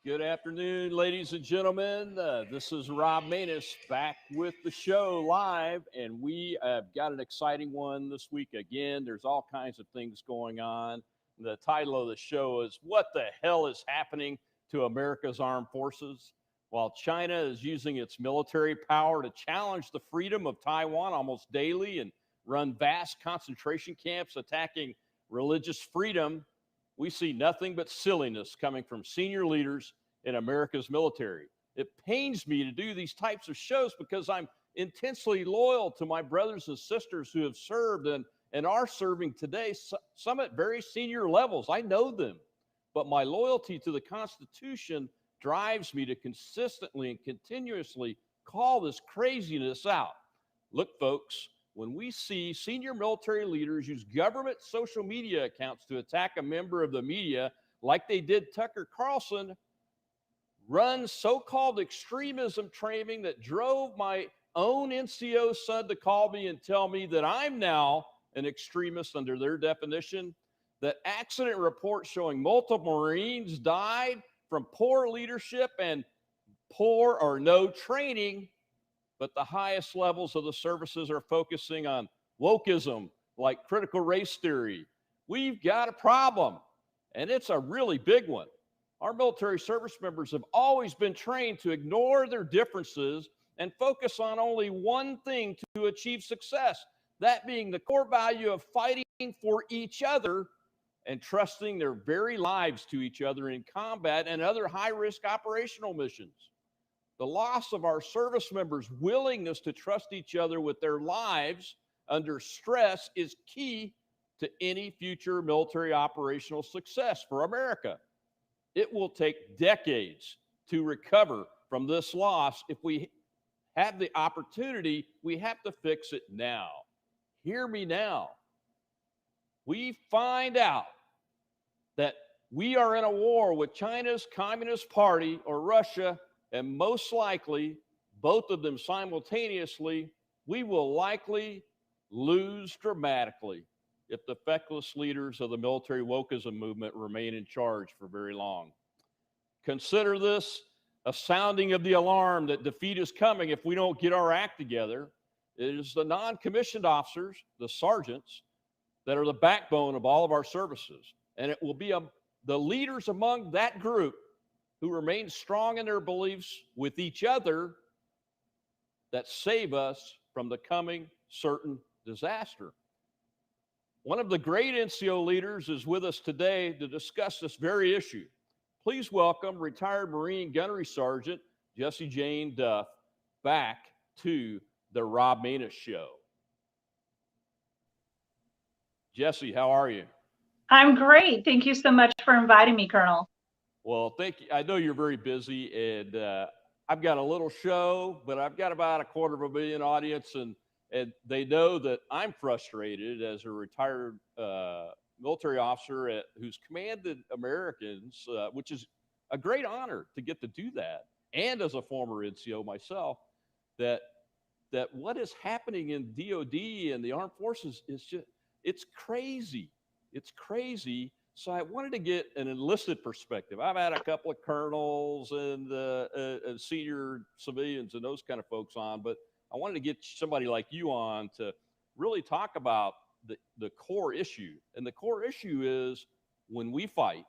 Good afternoon, ladies and gentlemen. This is Rob Manus back with the show live, and we have got an exciting one this week again. There's all kinds of things going on. The title of the show is What the Hell is Happening to America's Armed Forces? While China is using its military power to challenge the freedom of Taiwan almost daily and run vast concentration camps attacking religious freedom, we see nothing but silliness coming from senior leaders in America's military. It pains me to do these types of shows because I'm intensely loyal to my brothers and sisters who have served and are serving today, some at very senior levels. I know them, but my loyalty to the Constitution drives me to consistently and continuously call this craziness out. Look, folks, when we see senior military leaders use government social media accounts to attack a member of the media like they did Tucker Carlson, run so-called extremism training that drove my own NCO son to call me and tell me that I'm now an extremist under their definition, that accident reports showing multiple Marines died from poor leadership and poor or no training, but the highest levels of the services are focusing on wokeism, like critical race theory. We've got a problem, and it's a really big one. Our military service members have always been trained to ignore their differences and focus on only one thing to achieve success, that being the core value of fighting for each other and trusting their very lives to each other in combat and other high-risk operational missions. The loss of our service members' willingness to trust each other with their lives under stress is key to any future military operational success for America. It will take decades to recover from this loss. If we have the opportunity, we have to fix it now. Hear me now. We find out that we are in a war with China's Communist Party or Russia, and most likely, both of them simultaneously, we will likely lose dramatically if the feckless leaders of the military wokeism movement remain in charge for very long. Consider this a sounding of the alarm that defeat is coming if we don't get our act together. It is the non-commissioned officers, the sergeants, that are the backbone of all of our services. And it will be the leaders among that group who remain strong in their beliefs with each other that save us from the coming certain disaster. One of the great NCO leaders is with us today to discuss this very issue. Please welcome retired Marine Gunnery Sergeant Jessie Jane Duff back to the Rob Manus Show. Jessie, how are you? I'm great. Thank you so much for inviting me, Colonel. Well, thank you. I know you're very busy, and I've got a little show, but I've got about 250,000 audience, and they know that I'm frustrated as a retired military officer who's commanded Americans, which is a great honor to get to do that, and as a former NCO myself, that what is happening in DOD and the armed forces is just, it's crazy. It's crazy. So I wanted to get an enlisted perspective. I've had a couple of colonels and senior civilians and those kind of folks on, but I wanted to get somebody like you on to really talk about the core issue. And the core issue is when we fight,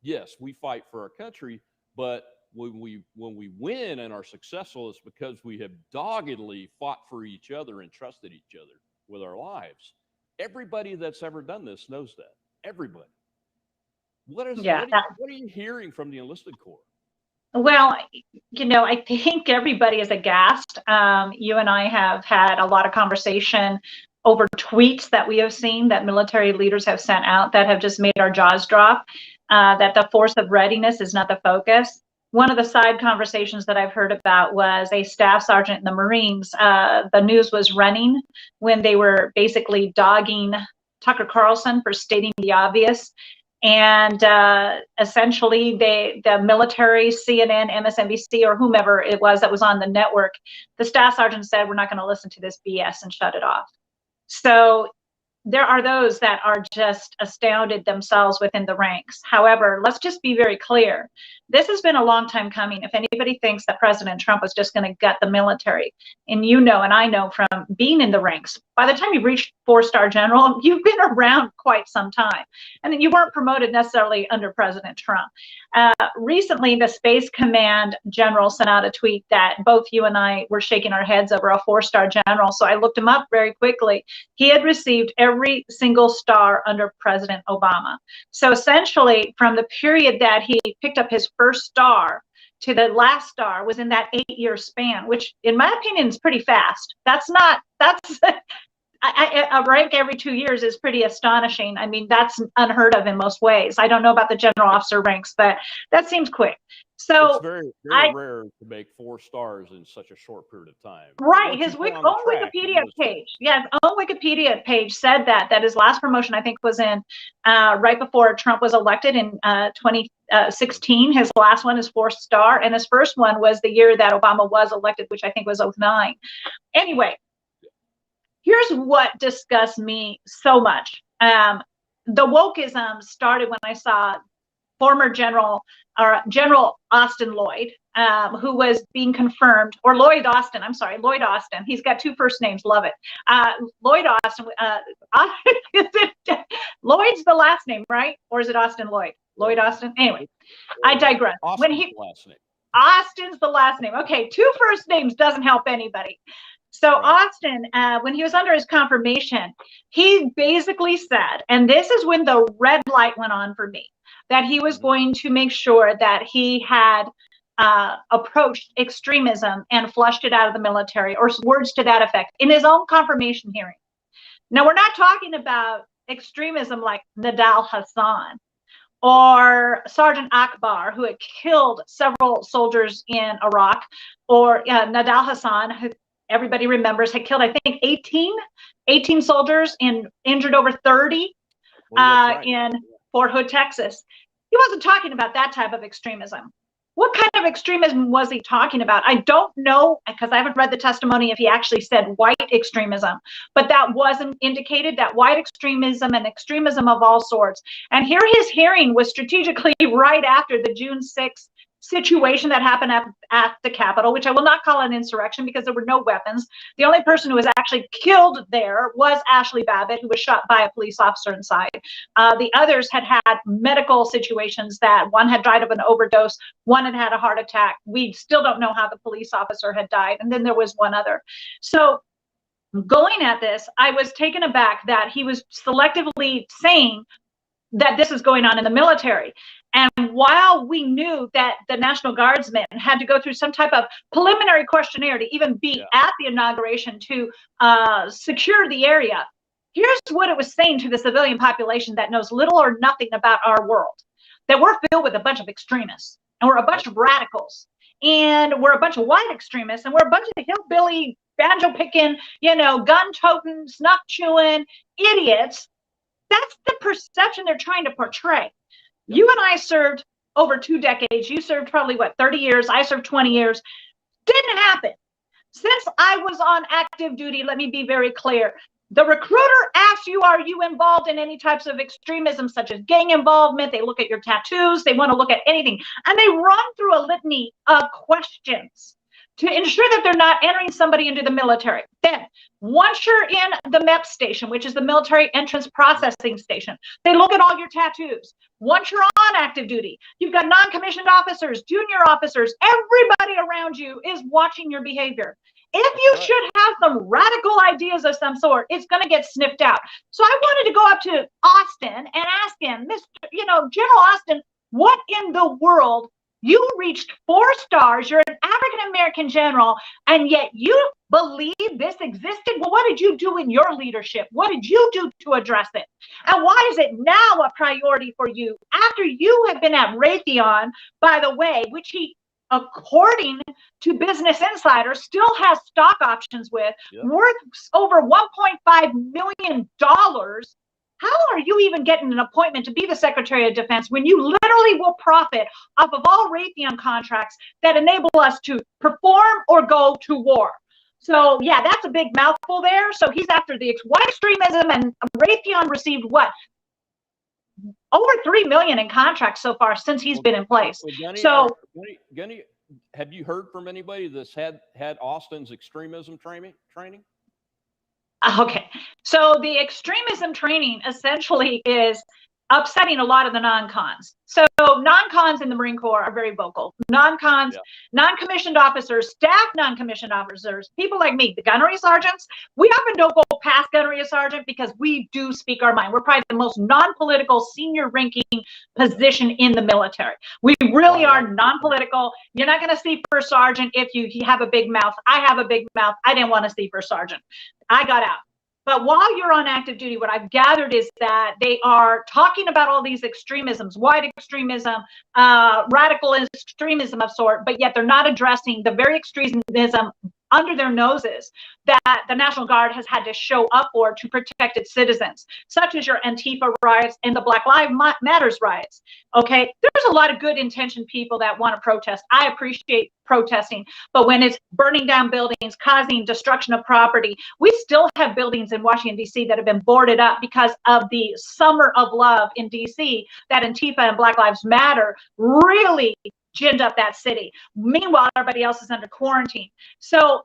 yes, we fight for our country, but when we win and are successful, it's because we have doggedly fought for each other and trusted each other with our lives. Everybody that's ever done this knows that. Everybody. What are you hearing from the enlisted corps? Well, I think everybody is aghast. You and I have had a lot of conversation over tweets that we have seen that military leaders have sent out that have just made our jaws drop, that the force of readiness is not the focus. One of the side conversations that I've heard about was a staff sergeant in the Marines. The news was running when they were basically dogging Tucker Carlson for stating the obvious. And essentially, the military, CNN, MSNBC, or whomever it was that was on the network, the staff sergeant said, "We're not going to listen to this BS," and shut it off. So there are those that are just astounded themselves within the ranks. However, let's just be very clear. This has been a long time coming. If anybody thinks that President Trump was just going to gut the military, and you know, and I know from being in the ranks, by the time you've reached 4-star general, you've been around quite some time. And you weren't promoted necessarily under President Trump. Recently, the Space Command general sent out a tweet that both you and I were shaking our heads over, a 4-star general. So I looked him up very quickly. He had received every single star under President Obama. So essentially, from the period that he picked up his first star to the last star was in that 8-year span, which in my opinion is pretty fast. That's a rank every 2 years is pretty astonishing. I mean, that's unheard of in most ways. I don't know about the general officer ranks, but that seems quick. So it's very, very rare to make 4 stars in such a short period of time. Right, his own Wikipedia page, yeah, his own Wikipedia page said that his last promotion, I think, was in right before Trump was elected in 2016. His last one is 4th star, and his first one was the year that Obama was elected, which I think was 2009. Anyway, here's what disgusts me so much. The wokeism started when I saw former General Austin Lloyd, who was being confirmed, or Lloyd Austin, I'm sorry, Lloyd Austin. He's got 2 first names, love it. Lloyd Austin, Lloyd's the last name, right? Or is it Austin Lloyd? Lloyd Austin? Anyway, I digress. Austin's the last name. Austin's the last name. Okay, 2 first names doesn't help anybody. So Austin, when he was under his confirmation, he basically said, and this is when the red light went on for me, that he was going to make sure that he had approached extremism and flushed it out of the military, or words to that effect, in his own confirmation hearing. Now, we're not talking about extremism like Nadal Hassan or Sergeant Akbar, who had killed several soldiers in Iraq, or Nadal Hassan, who everybody remembers had killed, I think, 18 soldiers and injured over 30 in Fort Hood, Texas. He wasn't talking about that type of extremism. What kind of extremism was he talking about? I don't know, because I haven't read the testimony if he actually said white extremism, but that wasn't indicated, that white extremism and extremism of all sorts. And here his hearing was strategically right after the June 6th situation that happened at the Capitol, which I will not call an insurrection because there were no weapons. The only person who was actually killed there was Ashley Babbitt, who was shot by a police officer inside. The others had had medical situations, that one had died of an overdose, one had had a heart attack. We still don't know how the police officer had died. And then there was one other. So going at this, I was taken aback that he was selectively saying that this is going on in the military. And while we knew that the National Guardsmen had to go through some type of preliminary questionnaire to even be at the inauguration to secure the area, here's what it was saying to the civilian population that knows little or nothing about our world: that we're filled with a bunch of extremists, and we're a bunch of radicals, and we're a bunch of white extremists, and we're a bunch of hillbilly, banjo-picking, gun-toting, snuff-chewing idiots. That's the perception they're trying to portray. You and I served over 2 decades. You served probably, 30 years. I served 20 years. Didn't happen. Since I was on active duty, let me be very clear. The recruiter asks you, are you involved in any types of extremism, such as gang involvement? They look at your tattoos. They want to look at anything. And they run through a litany of questions to ensure that they're not entering somebody into the military. Then, once you're in the MEP station, which is the military entrance processing station, they look at all your tattoos. Once you're on active duty, you've got non-commissioned officers, junior officers, everybody around you is watching your behavior. If you should have some radical ideas of some sort, it's going to get sniffed out. So I wanted to go up to Austin and ask him, General Austin, what in the world? You reached 4 stars, you're an African-American general, and yet you believe this existed? Well, what did you do in your leadership? What did you do to address it? And why is it now a priority for you, after you have been at Raytheon, by the way, which he, according to Business Insider, still has stock options with, worth over $1.5 million? How are you even getting an appointment to be the Secretary of Defense when you literally will profit off of all Raytheon contracts that enable us to perform or go to war? So yeah, that's a big mouthful there. So he's after the white extremism, and Raytheon received what? Over 3 million in contracts so far since he's been in place. Gunny, have you heard from anybody that's had Austin's extremism training? Okay, so the extremism training essentially is upsetting a lot of the non-cons. So non-cons in the Marine Corps are very vocal. Non-cons, yeah. Non-commissioned officers, staff non-commissioned officers, people like me, the gunnery sergeants, we often don't go past gunnery sergeant because we do speak our mind. We're probably the most non-political senior ranking position in the military. We really are non-political. You're not going to see first sergeant if you have a big mouth. I have a big mouth. I didn't want to see first sergeant. I got out. But while you're on active duty, what I've gathered is that they are talking about all these extremisms, white extremism, radical extremism of sort, but yet they're not addressing the very extremism under their noses that the National Guard has had to show up for to protect its citizens, such as your Antifa riots and the Black Lives Matters riots. Okay, there's a lot of good intentioned people that want to protest. I appreciate protesting, but when it's burning down buildings, causing destruction of property, we still have buildings in Washington, D.C. that have been boarded up because of the summer of love in D.C. that Antifa and Black Lives Matter really ginned up that city. Meanwhile, everybody else is under quarantine. So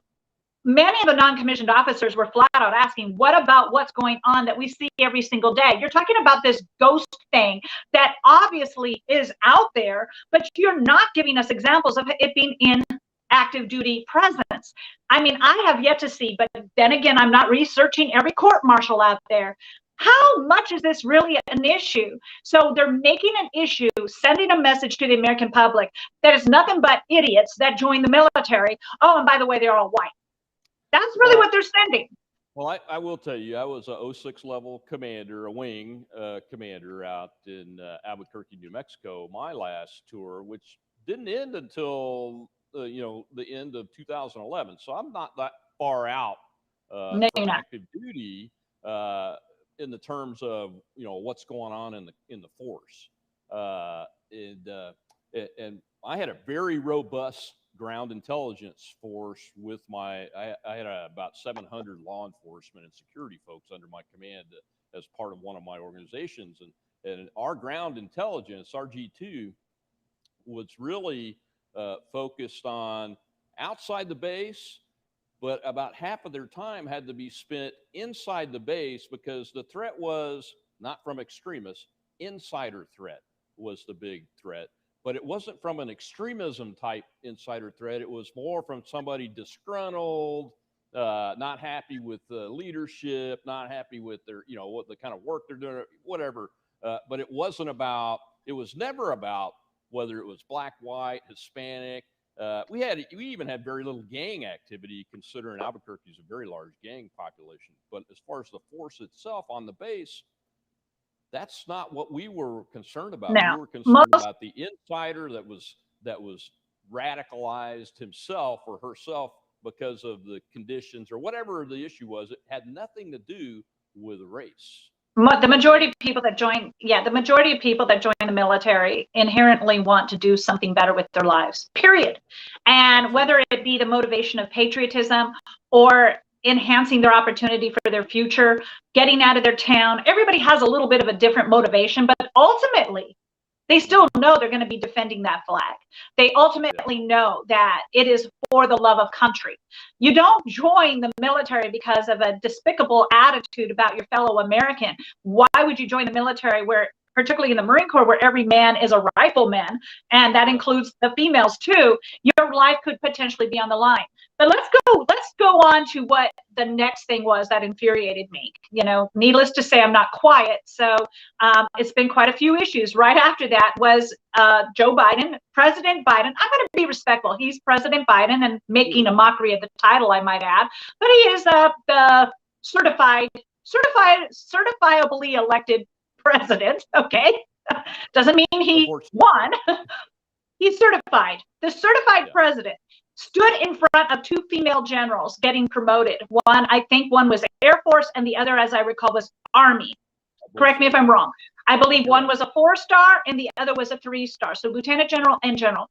many of the non-commissioned officers were flat out asking, what about what's going on that we see every single day? You're talking about this ghost thing that obviously is out there, but you're not giving us examples of it being in active duty presence. I mean, I have yet to see, but then again, I'm not researching every court-martial out there. How much is this really an issue? So they're making an issue, sending a message to the American public that is nothing but idiots that join the military. Oh, and by the way, they're all white. That's really what they're sending. Well, I will tell you, I was a 06 level commander, a wing commander out in Albuquerque, New Mexico, my last tour, which didn't end until, the end of 2011. So I'm not that far out from active duty. In the terms of what's going on in the force, and I had a very robust ground intelligence force with I had about 700 law enforcement and security folks under my command as part of one of my organizations, and our ground intelligence, RG2, was really focused on outside the base. But about half of their time had to be spent inside the base because the threat was not from extremists. Insider threat was the big threat. But it wasn't from an extremism type insider threat. It was more from somebody disgruntled, not happy with the leadership, not happy with their, what the kind of work they're doing, whatever. But it was never about whether it was black, white, Hispanic. We even had very little gang activity, considering Albuquerque is a very large gang population. But as far as the force itself on the base, that's not what we were concerned about. No. We were concerned about the insider that was radicalized himself or herself because of the conditions or whatever the issue was. It had nothing to do with race. The majority of people that join the military inherently want to do something better with their lives, period. And whether it be the motivation of patriotism or enhancing their opportunity for their future, getting out of their town, everybody has a little bit of a different motivation, but ultimately, they still know they're going to be defending that flag. They ultimately know that it is for the love of country. You don't join the military because of a despicable attitude about your fellow American. Why would you join the military particularly in the Marine Corps, where every man is a rifleman, and that includes the females too? Your life could potentially be on the line. But let's go on to what the next thing was that infuriated me. Needless to say, I'm not quiet. So it's been quite a few issues. Right after that was Joe Biden, President Biden. I'm going to be respectful. He's President Biden and making a mockery of the title, I might add. But he is the certifiably elected president. Okay, doesn't mean he won. He's certified. The certified president stood in front of two female generals getting promoted. I think one was Air Force and the other, as I recall, was Army. Correct me if I'm wrong. I believe one was a 4-star and the other was a 3-star. So Lieutenant General and General.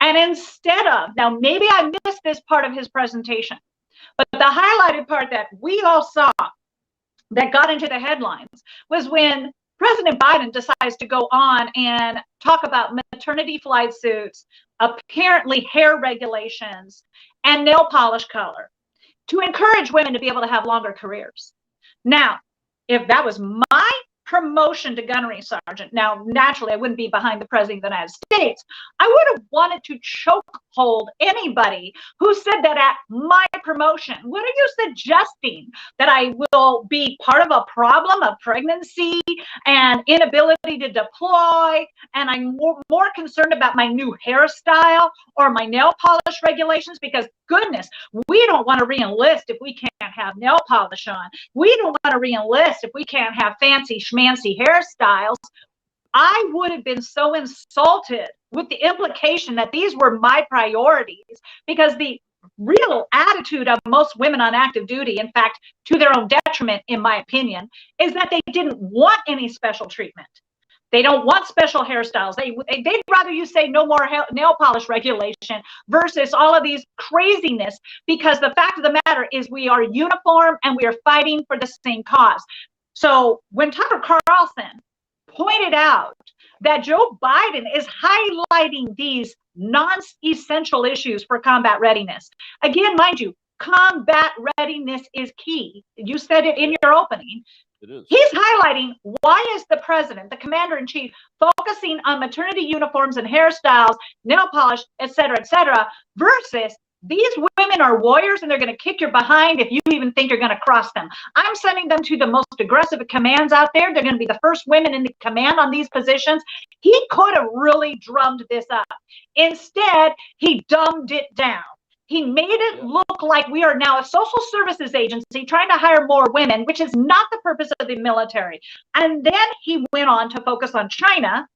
And instead of, now maybe I missed this part of his presentation, But the highlighted part that we all saw that got into the headlines was when President Biden decides to go on and talk about maternity flight suits, apparently hair regulations, and nail polish color to encourage women to be able to have longer careers. Now, if that was my promotion to gunnery sergeant, now naturally I wouldn't be behind the president of the United States. I would have wanted to chokehold anybody who said that at my promotion. What are you suggesting? That I will be part of a problem of pregnancy and inability to deploy, and I'm more concerned about my new hairstyle or my nail polish regulations? Because goodness, we don't want to re-enlist if we can't have nail polish on. We don't want to re-enlist if we can't have fancy schmancy hairstyles. I would have been so insulted with the implication that these were my priorities, because the real attitude of most women on active duty, in fact, to their own detriment, in my opinion, is that they didn't want any special treatment. They don't want special hairstyles. They'd rather you say no more nail polish regulation versus all of these craziness, because the fact of the matter is we are uniform and we are fighting for the same cause. So when Tucker Carlson pointed out that Joe Biden is highlighting these non-essential issues for combat readiness, again, mind you, combat readiness is key. You said it in your opening. It is. He's highlighting why is the president, the commander-in-chief, focusing on maternity uniforms and hairstyles, nail polish, et cetera, versus these women are warriors and they're going to kick your behind if you even think you're going to cross them. I'm sending them to the most aggressive commands out there. They're going to be the first women in the command on these positions. He could have really drummed this up. Instead, he dumbed it down. He made it look like we are now a social services agency trying to hire more women, which is not the purpose of the military. And then he went on to focus on China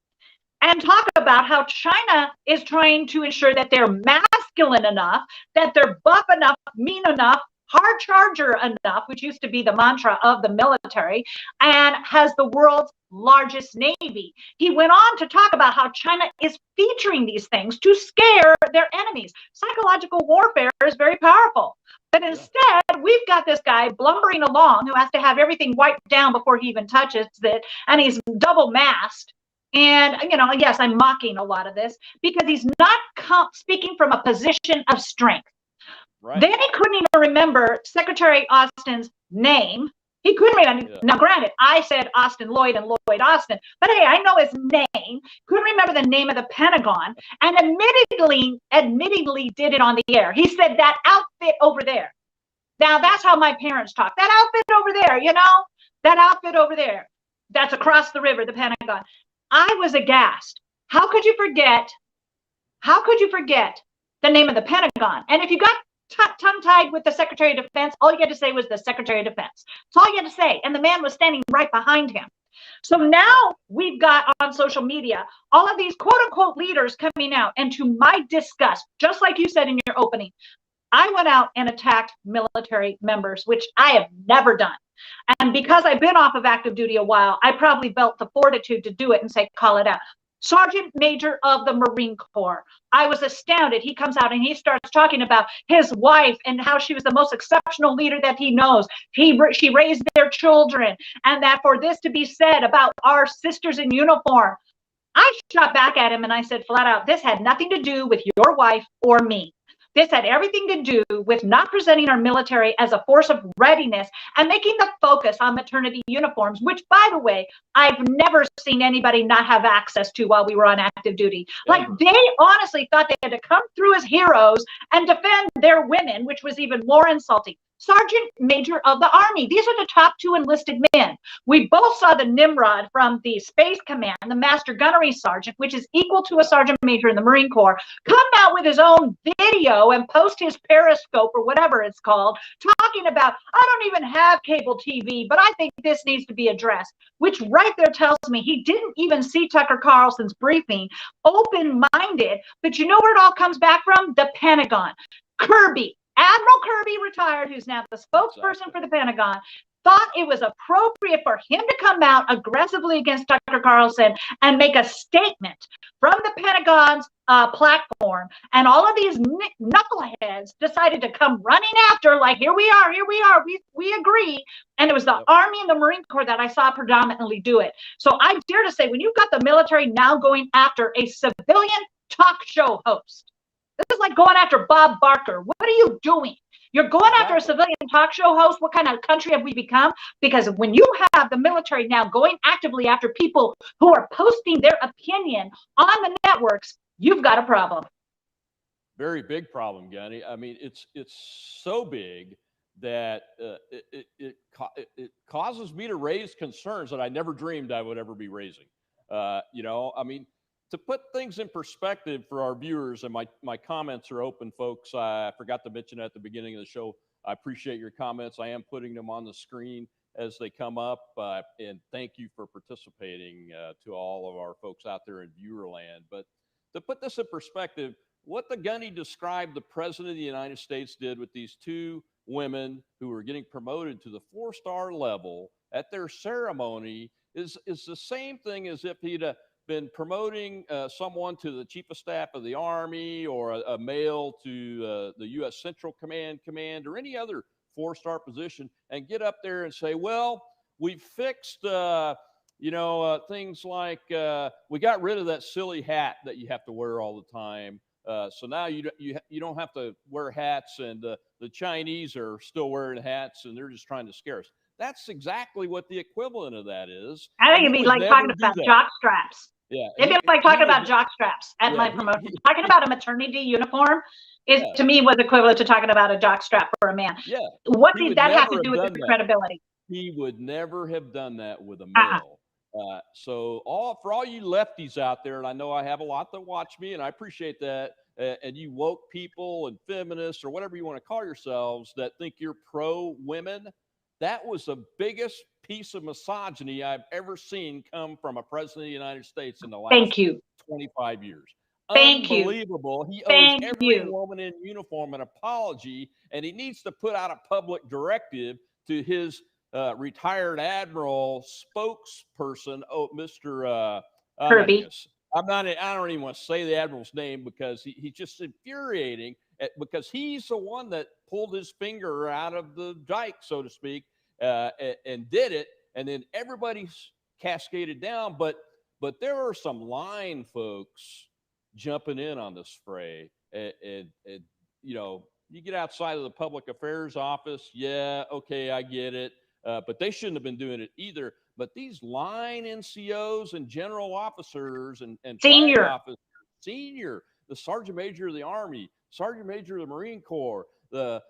and talk about how China is trying to ensure that they're masculine enough, that they're buff enough, mean enough, hard charger enough, which used to be the mantra of the military, and has the world's largest navy. He went on to talk about how China is featuring these things to scare their enemies. Psychological warfare is very powerful. But instead, we've got this guy blumbering along who has to have everything wiped down before he even touches it, and he's double masked. And, you know, yes, I'm mocking a lot of this because he's not speaking from a position of strength. Right. Then he couldn't even remember Secretary Austin's name. He couldn't remember. Now, granted, I said Austin Lloyd and Lloyd Austin, but hey, I know his name. Couldn't remember the name of the Pentagon, and admittedly did it on the air. He said that outfit over there. Now, that's how my parents talk. That outfit over there, you know, that outfit over there. That's across the river, the Pentagon. I was aghast. How could you forget? How could you forget the name of the Pentagon? And if you got tongue-tied with the Secretary of Defense, all you had to say was the Secretary of Defense. That's all you had to say. And the man was standing right behind him. So now we've got on social media all of these quote-unquote leaders coming out. And to my disgust, just like you said in your opening, I went out and attacked military members, which I have never done. And because I've been off of active duty a while, I probably felt the fortitude to do it and say, call it out. Sergeant Major of the Marine Corps. I was astounded. He comes out and he starts talking about his wife and how she was the most exceptional leader that he knows. She raised their children, and that for this to be said about our sisters in uniform, I shot back at him and I said flat out, this had nothing to do with your wife or me. This had everything to do with not presenting our military as a force of readiness and making the focus on maternity uniforms, which, by the way, I've never seen anybody not have access to while we were on active duty. Like, they honestly thought they had to come through as heroes and defend their women, which was even more insulting. Sergeant Major of the Army. These are the top two enlisted men. We both saw the Nimrod from the Space Command, the Master Gunnery Sergeant, which is equal to a Sergeant Major in the Marine Corps, come out with his own video and post his Periscope or whatever it's called, talking about, I don't even have cable TV, but I think this needs to be addressed, which right there tells me he didn't even see Tucker Carlson's briefing, open-minded, but you know where it all comes back from? The Pentagon. Kirby. Admiral Kirby, retired, who's now the spokesperson for the Pentagon, thought it was appropriate for him to come out aggressively against Tucker Carlson and make a statement from the Pentagon's platform, and all of these knuckleheads decided to come running after, like, here we are, we agree. And it was the Army and the Marine Corps that I saw predominantly do it. So I dare to say, when you've got the military now going after a civilian talk show host, this is like going after Bob Barker. What are you doing? You're going after a civilian talk show host. What kind of country have we become? Because when you have the military now going actively after people who are posting their opinion on the networks, you've got a problem. Very big problem, Gunny. I mean, it's so big that it causes me to raise concerns that I never dreamed I would ever be raising. You know, I mean, to put things in perspective for our viewers, and my comments are open, folks. I forgot to mention at the beginning of the show, I appreciate your comments. I am putting them on the screen as they come up, and thank you for participating to all of our folks out there in viewer land. But to put this in perspective, what the Gunny described the President of the United States did with these two women who were getting promoted to the 4-star level at their ceremony is the same thing as if he'd been promoting someone to the Chief of Staff of the Army, or a male to the U.S. Central Command or any other 4-star position, and get up there and say, well, we fixed, you know, things like we got rid of that silly hat that you have to wear all the time. So now you don't have to wear hats, and the Chinese are still wearing hats, and they're just trying to scare us. That's exactly what the equivalent of that is. I think it'd be like talking about jock straps. Yeah, it'd be like talking about jock straps at my promotion. Talking about a maternity uniform is, to me, was equivalent to talking about a jock strap for a man. Yeah. What did that have to do with the credibility? He would never have done that with a male. So for all you lefties out there, and I know I have a lot that watch me, and I appreciate that, and you woke people and feminists or whatever you want to call yourselves that think you're pro-women, that was the biggest piece of misogyny I've ever seen come from a president of the United States in the last 25 years. Unbelievable. He owes every woman in uniform an apology, and he needs to put out a public directive to his retired admiral spokesperson, Mr. Kirby. I don't even want to say the admiral's name, because he's just infuriating, because he's the one that pulled his finger out of the dike, so to speak, and did it, and then everybody's cascaded down. But there are some line folks jumping in on this fray, and you know, you get outside of the public affairs office, yeah, okay, I get it, but they shouldn't have been doing it either. But these line NCOs and general officers and senior officers, the sergeant major of the Army, sergeant major of the Marine Corps, the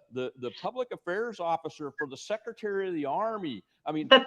public affairs officer for the Secretary of the Army. I mean, the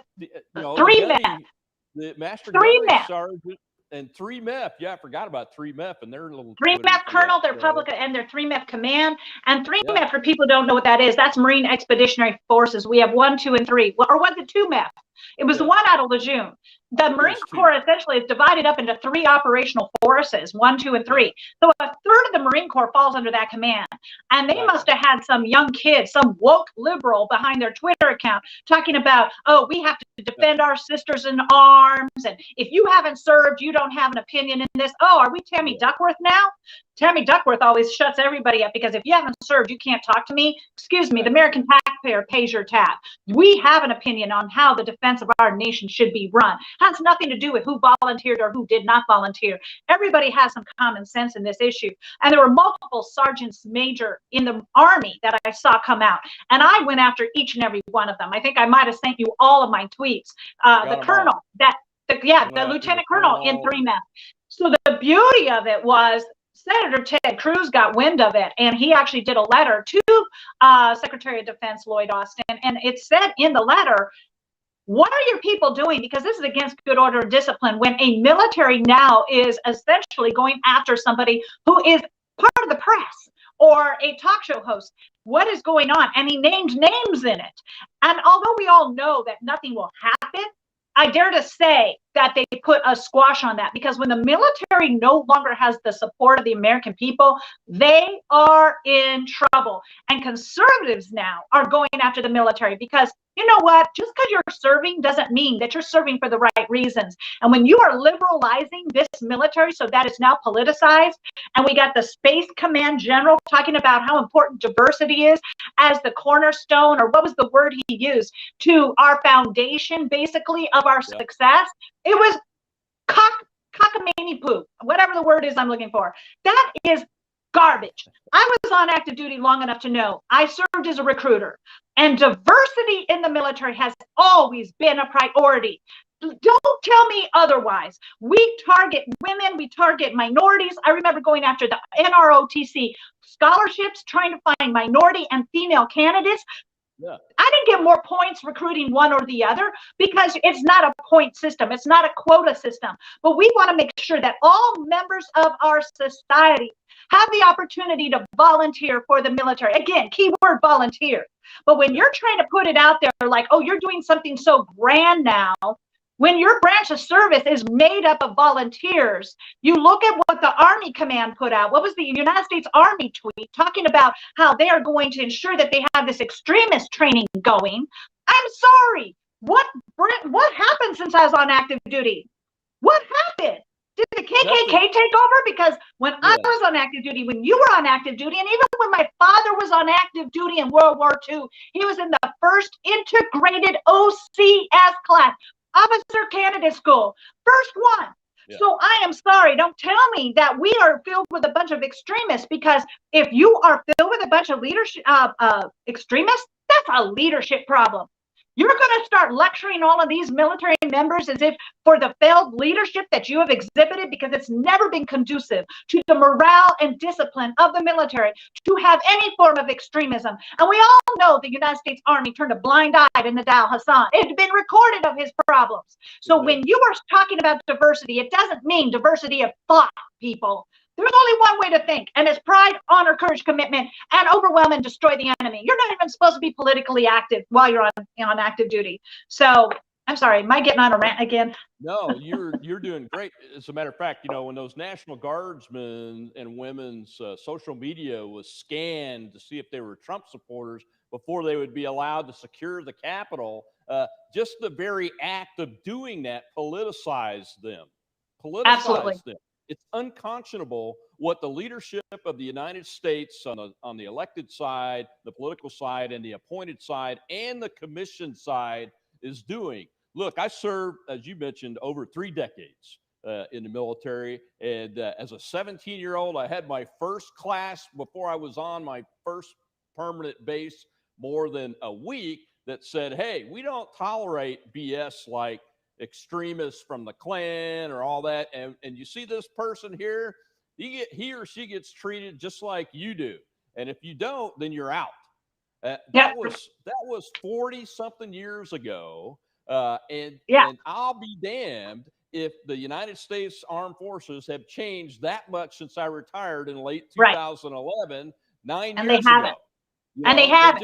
Master Gunnery Sergeant, and 3 MEF. Yeah, I forgot about 3 MEF and their little 3 MEF Colonel, their public, and their 3 MEF Command. And 3 MEF, for people who don't know what that is, that's Marine Expeditionary Forces. We have 1, 2, and 3. Or was it 2 MEF? It was the one out of Lejeune. The Marine Corps essentially is divided up into 3 operational forces, 1, 2, and 3. So a third of the Marine Corps falls under that command. And they must have had some young kid, some woke liberal behind their Twitter account talking about, oh, we have to defend our sisters in arms. And if you haven't served, you don't have an opinion in this. Oh, are we Tammy Duckworth now? Tammy Duckworth always shuts everybody up, because if you haven't served, you can't talk to me. Excuse me, the American taxpayer pays your tab. We have an opinion on how the defense of our nation should be run. It has nothing to do with who volunteered or who did not volunteer. Everybody has some common sense in this issue. And there were multiple sergeants major in the Army that I saw come out. And I went after each and every one of them. I think I might have sent you all of my tweets. The colonel, the lieutenant colonel in 3 MEF. So the beauty of it was, Senator Ted Cruz got wind of it, and he actually did a letter to Secretary of Defense Lloyd Austin, and it said in the letter, what are your people doing? Because this is against good order and discipline when a military now is essentially going after somebody who is part of the press or a talk show host. What is going on? And he named names in it. And although we all know that nothing will happen, I dare to say that they put a squash on that, because when the military no longer has the support of the American people, they are in trouble. And conservatives now are going after the military, because you know what? Just because you're serving doesn't mean that you're serving for the right reasons. And when you are liberalizing this military so that it's now politicized, and we got the Space Command General talking about how important diversity is as the cornerstone, or what was the word he used, to our foundation, basically, of our success, it was cockamamie poop, whatever the word is I'm looking for. That is garbage. I was on active duty long enough to know I served as a recruiter, and diversity in the military has always been a priority. Don't tell me otherwise. We target women, we target minorities. I remember going after the NROTC scholarships, trying to find minority and female candidates. Yeah. I didn't get more points recruiting one or the other because it's not a point system. It's not a quota system. But we want to make sure that all members of our society have the opportunity to volunteer for the military. Again, keyword volunteer. But when you're trying to put it out there like, oh, you're doing something so grand now, when your branch of service is made up of volunteers, you look at what the Army Command put out. What was the United States Army tweet talking about how they are going to ensure that they have this extremist training going? I'm sorry. What happened since I was on active duty? What happened? Did the KKK take over? Because when I was on active duty, when you were on active duty, and even when my father was on active duty in World War II, he was in the first integrated OCS class. Officer Candidate School, first one. Yeah. So I am sorry, don't tell me that we are filled with a bunch of extremists, because if you are filled with a bunch of leadership extremists, that's a leadership problem. You're going to start lecturing all of these military members as if for the failed leadership that you have exhibited, because it's never been conducive to the morale and discipline of the military to have any form of extremism. And we all know the United States Army turned a blind eye to Nidal Hassan. It had been recorded of his problems. So when you are talking about diversity, it doesn't mean diversity of thought, people. There's only one way to think, and it's pride, honor, courage, commitment, and overwhelm and destroy the enemy. You're not even supposed to be politically active while you're on active duty. So I'm sorry, am I getting on a rant again? No, you're doing great. As a matter of fact, when those National Guardsmen and women's social media was scanned to see if they were Trump supporters before they would be allowed to secure the Capitol, just the very act of doing that politicized them. Absolutely. Them. It's unconscionable what the leadership of the United States on the elected side, the political side, and the appointed side, and the commission side is doing. Look, I served, as you mentioned, over 3 decades in the military. And as a 17-year-old, I had my first class before I was on my first permanent base more than a week that said, hey, we don't tolerate BS like extremists from the Klan or all that, and you see this person here, he or she gets treated just like you do, and if you don't, then you're out. That was 40 something years ago, and I'll be damned if the United States Armed Forces have changed that much since I retired in late 2011, 9 years ago. And they haven't.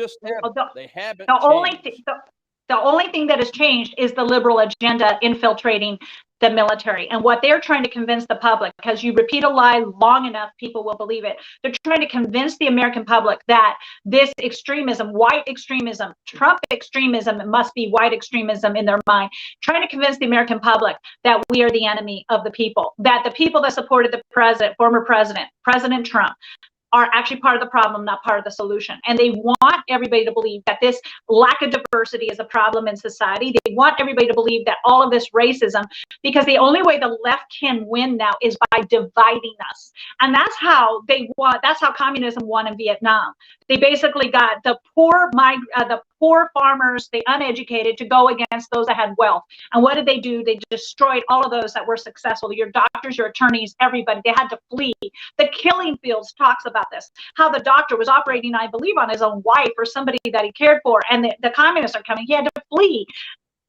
They haven't. The only thing that has changed is the liberal agenda infiltrating the military. And what they're trying to convince the public, because you repeat a lie long enough, people will believe it. They're trying to convince the American public that this extremism, white extremism, Trump extremism, must be white extremism in their mind. Trying to convince the American public that we are the enemy of the people, that the people that supported the president, former president, President Trump, are actually part of the problem, not part of the solution. And they want everybody to believe that this lack of diversity is a problem in society. They want everybody to believe that all of this racism, because the only way the left can win now is by dividing us. And that's how that's how communism won in Vietnam. They basically got the poor farmers, the uneducated, to go against those that had wealth. And what did they do? They destroyed all of those that were successful. Your doctors, your attorneys, everybody. They had to flee. The Killing Fields talks about this, how the doctor was operating, I believe, on his own wife or somebody that he cared for, and the communists are coming. He had to flee.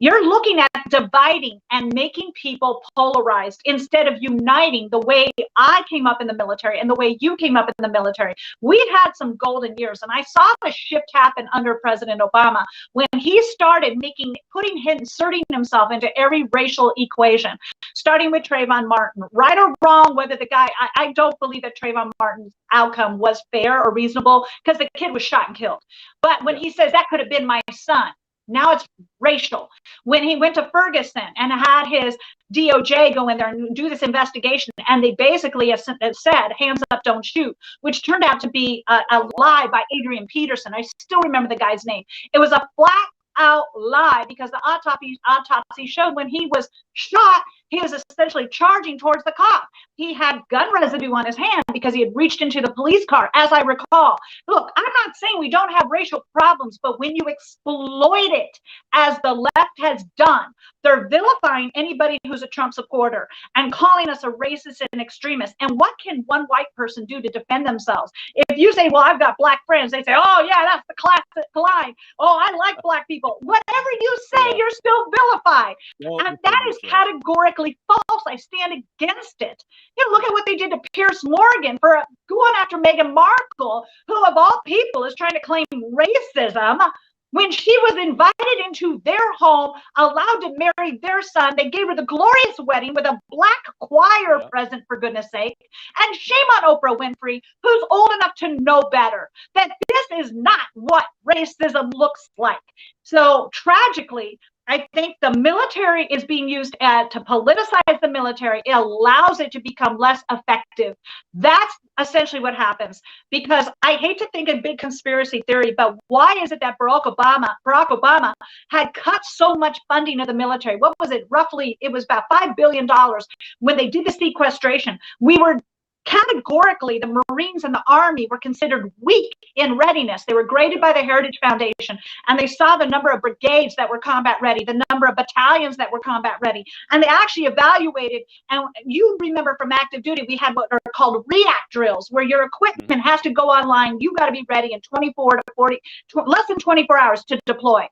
You're looking at dividing and making people polarized instead of uniting the way I came up in the military and the way you came up in the military. We had some golden years, and I saw the shift happen under President Obama when he started inserting himself into every racial equation, starting with Trayvon Martin. Right or wrong, whether the guy, I don't believe that Trayvon Martin's outcome was fair or reasonable, because the kid was shot and killed. But when he says that could have been my son, Now it's racial. When he went to Ferguson and had his DOJ go in there and do this investigation, and they basically said, hands up, don't shoot, which turned out to be a lie by Adrian Peterson. I still remember the guy's name. It was a flat out lie, because the autopsy showed when he was shot, he was essentially charging towards the cop. He had gun residue on his hand because he had reached into the police car, as I recall. Look, I'm not saying we don't have racial problems, but when you exploit it, as the left has done, they're vilifying anybody who's a Trump supporter and calling us a racist and extremist. And what can one white person do to defend themselves? If you say, well, I've got black friends, they say, oh yeah, that's the classic line. Oh, I like black people. Whatever you say, you're still vilified. And that is categorically false. I stand against it. You know, look at what they did to Piers Morgan for going after Meghan Markle, who of all people is trying to claim racism. When she was invited into their home, allowed to marry their son, they gave her the glorious wedding with a black choir present, for goodness sake. And shame on Oprah Winfrey, who's old enough to know better, that this is not what racism looks like. So tragically, I think the military is being used to politicize the military. It allows it to become less effective. That's essentially what happens. Because I hate to think in big conspiracy theory, but why is it that Barack Obama had cut so much funding of the military? What was it? Roughly, it was about $5 billion when they did the sequestration. We were categorically, the Marines and the Army were considered weak in readiness. They were graded by the Heritage Foundation, and they saw the number of brigades that were combat ready, the number of battalions that were combat ready, and they actually evaluated. And you remember from active duty, we had what are called react drills, where your equipment has to go online. You got to be ready in 24 to 40, less than 24 hours to deploy.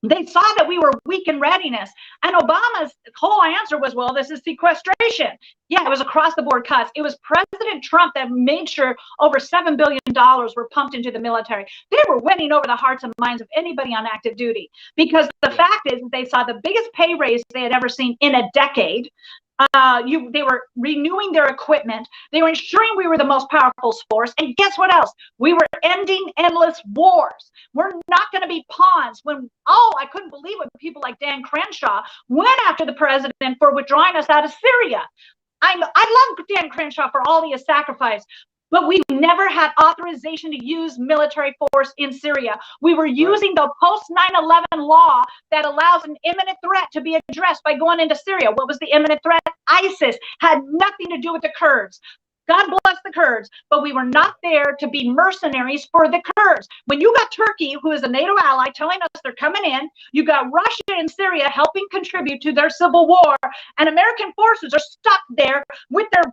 They saw that we were weak in readiness. And Obama's whole answer was, well, this is sequestration. Yeah, it was across the board cuts. It was President Trump that made sure over $7 billion were pumped into the military. They were winning over the hearts and minds of anybody on active duty, because the fact is they saw the biggest pay raise they had ever seen in a decade. They were renewing their equipment. They were ensuring we were the most powerful force. And guess what else? We were ending endless wars. We're not going to be pawns. I couldn't believe when people like Dan Crenshaw went after the president for withdrawing us out of Syria. I love Dan Crenshaw for all he has sacrificed, but we never had authorization to use military force in Syria. We were using the post 9/11 law that allows an imminent threat to be addressed by going into Syria. What was the imminent threat? ISIS. Had nothing to do with the Kurds. God bless the Kurds, but we were not there to be mercenaries for the Kurds. When you got Turkey, who is a NATO ally, telling us they're coming in, you got Russia and Syria helping contribute to their civil war, and American forces are stuck there with their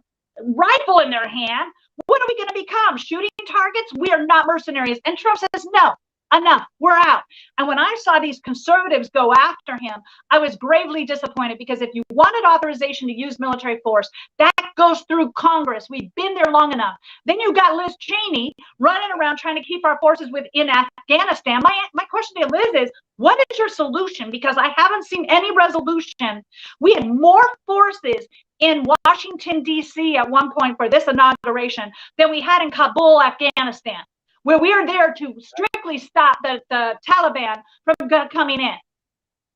rifle in their hand. What are we going to become? Shooting targets? We are not mercenaries. And Trump says, no, enough, we're out. And when I saw these conservatives go after him, I was gravely disappointed, because if you wanted authorization to use military force, that goes through Congress. We've been there long enough. Then you got Liz Cheney running around trying to keep our forces within Afghanistan. My question to Liz is, what is your solution? Because I haven't seen any resolution. We had more forces in Washington, D.C. at one point for this inauguration than we had in Kabul, Afghanistan, where we are there to strictly stop the Taliban from coming in.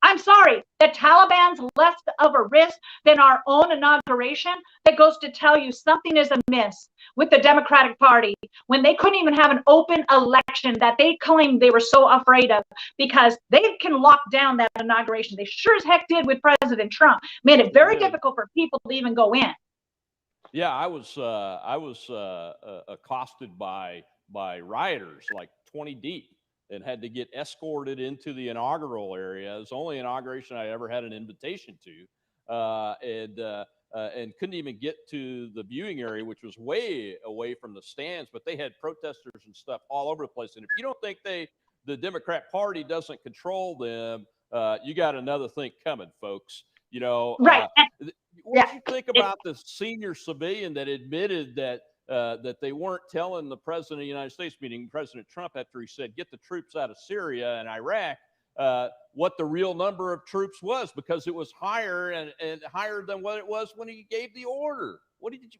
I'm sorry, the Taliban's less of a risk than our own inauguration. That goes to tell you something is amiss with the Democratic Party when they couldn't even have an open election that they claimed they were so afraid of, because they can lock down that inauguration. They sure as heck did with President Trump. Made it very difficult for people to even go in. Yeah, I was accosted by rioters, like 20 deep, and had to get escorted into the inaugural area. It was the only inauguration I ever had an invitation to, and couldn't even get to the viewing area, which was way away from the stands. But they had protesters and stuff all over the place. And if you don't think the Democrat Party doesn't control them, you got another thing coming, folks. You know, right? What do you think about the senior civilian that admitted that they weren't telling the president of the United States, meaning President Trump, after he said, get the troops out of Syria and Iraq, what the real number of troops was, because it was higher and higher than what it was when he gave the order.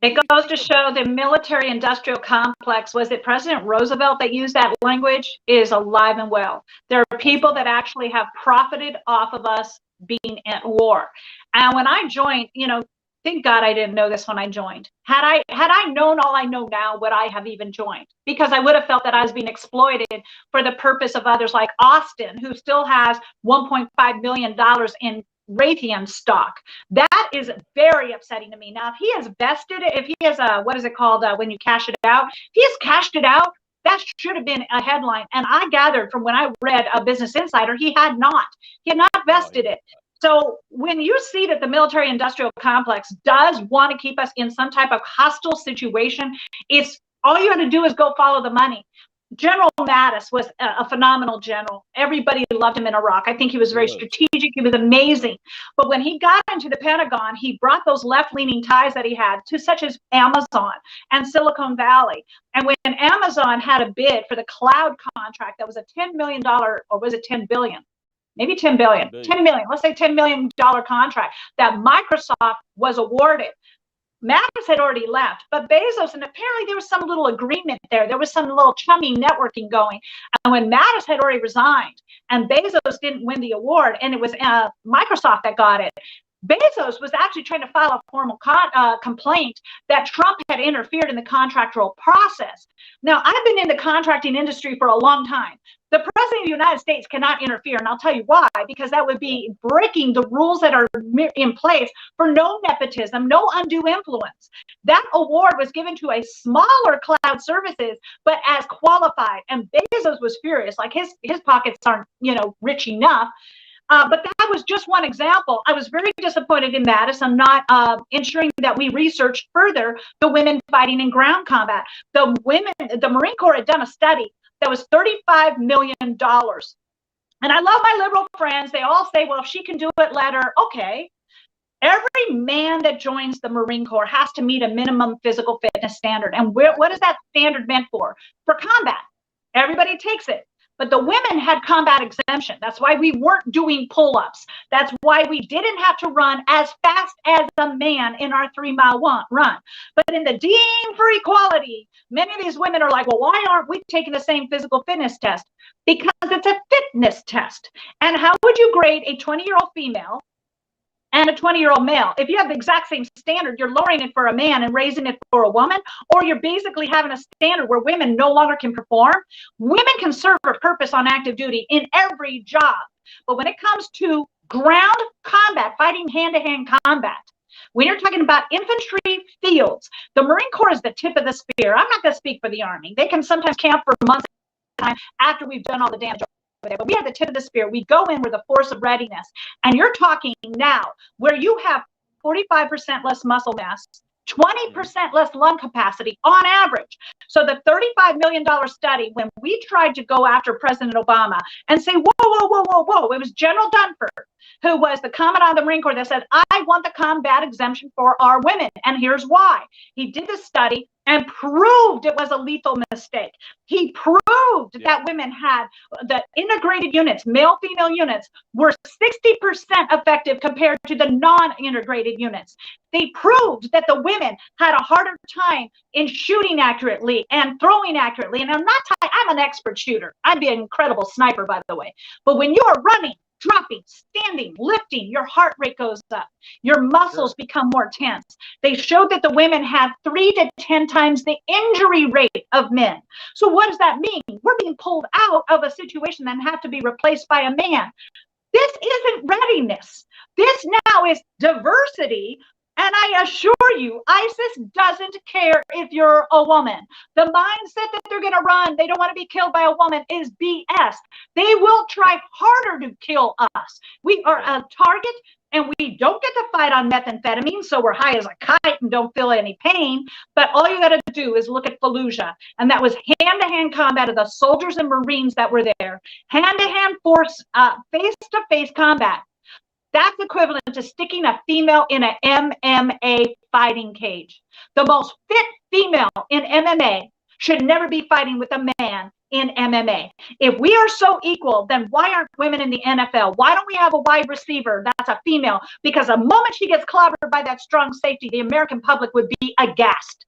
It goes to show the military-industrial complex, was it President Roosevelt that used that language, is alive and well. There are people that actually have profited off of us being at war. And when I joined, you know, thank God I didn't know this when I joined. Had I known all I know now, would I have even joined? Because I would have felt that I was being exploited for the purpose of others like Austin, who still has $1.5 million in Raytheon stock. That is very upsetting to me. Now, if he has vested it, if he has a, what is it called when you cash it out? If he has cashed it out, that should have been a headline. And I gathered from when I read a Business Insider, he had not vested it. So when you see that the military-industrial complex does want to keep us in some type of hostile situation, it's all you have to do is go follow the money. General Mattis was a phenomenal general. Everybody loved him in Iraq. I think he was very strategic. He was amazing. But when he got into the Pentagon, he brought those left-leaning ties that he had to such as Amazon and Silicon Valley. And when Amazon had a bid for the cloud contract that was a $10 million, or was it 10 billion? Maybe 10 billion, 10 million, let's say $10 million contract that Microsoft was awarded. Mattis had already left, but Bezos, and apparently there was some little agreement there. There was some little chummy networking going. And when Mattis had already resigned and Bezos didn't win the award, and it was Microsoft that got it, Bezos was actually trying to file a formal complaint that Trump had interfered in the contractual process. Now, I've been in the contracting industry for a long time. The President of the United States cannot interfere, and I'll tell you why, because that would be breaking the rules that are in place for no nepotism, no undue influence. That award was given to a smaller cloud services, but as qualified, and Bezos was furious, like his pockets aren't, you know, rich enough. But that was just one example. I was very disappointed in Mattis. I'm not ensuring that we researched further the women fighting in ground combat. The Marine Corps had done a study that was $35 million. And I love my liberal friends. They all say, well, if she can do it, let her. Okay. Every man that joins the Marine Corps has to meet a minimum physical fitness standard. And what is that standard meant for? For combat. Everybody takes it. But the women had combat exemption. That's why we weren't doing pull-ups. That's why we didn't have to run as fast as a man in our 3-mile run. But in the Dean for Equality, many of these women are like, well, why aren't we taking the same physical fitness test? Because it's a fitness test. And how would you grade a 20-year-old female and a 20-year-old male? If you have the exact same standard, you're lowering it for a man and raising it for a woman, or you're basically having a standard where women no longer can perform. Women can serve a purpose on active duty in every job. But when it comes to ground combat, fighting hand-to-hand combat, when you're talking about infantry fields, the Marine Corps is the tip of the spear. I'm not going to speak for the Army. They can sometimes camp for months at a time after we've done all the damage. But we have the tip of the spear. We go in with a force of readiness. And you're talking now where you have 45% less muscle mass, 20% less lung capacity on average. So the $35 million study, when we tried to go after President Obama and say, whoa, whoa, whoa, whoa, whoa, it was General Dunford, who was the commandant of the Marine Corps, that said, I want the combat exemption for our women. And here's why. He did the study and proved it was a lethal mistake. He proved that women had the integrated units, male-female units, were 60% effective compared to the non-integrated units. They proved that the women had a harder time in shooting accurately and throwing accurately. And I'm an expert shooter. I'd be an incredible sniper, by the way. But when you are running, dropping, standing, lifting, your heart rate goes up. Your muscles become more tense. They showed that the women have 3 to 10 times the injury rate of men. So what does that mean? We're being pulled out of a situation and have to be replaced by a man. This isn't readiness. This now is diversity. And I assure you, ISIS doesn't care if you're a woman. The mindset that they're going to run, they don't want to be killed by a woman, is BS. They will try harder to kill us. We are a target, and we don't get to fight on methamphetamine, so we're high as a kite and don't feel any pain. But all you got to do is look at Fallujah, and that was hand-to-hand combat of the soldiers and Marines that were there. Hand-to-hand force, face-to-face combat. That's equivalent to sticking a female in an MMA fighting cage. The most fit female in MMA should never be fighting with a man in MMA. If we are so equal, then why aren't women in the NFL? Why don't we have a wide receiver that's a female? Because the moment she gets clobbered by that strong safety, the American public would be aghast.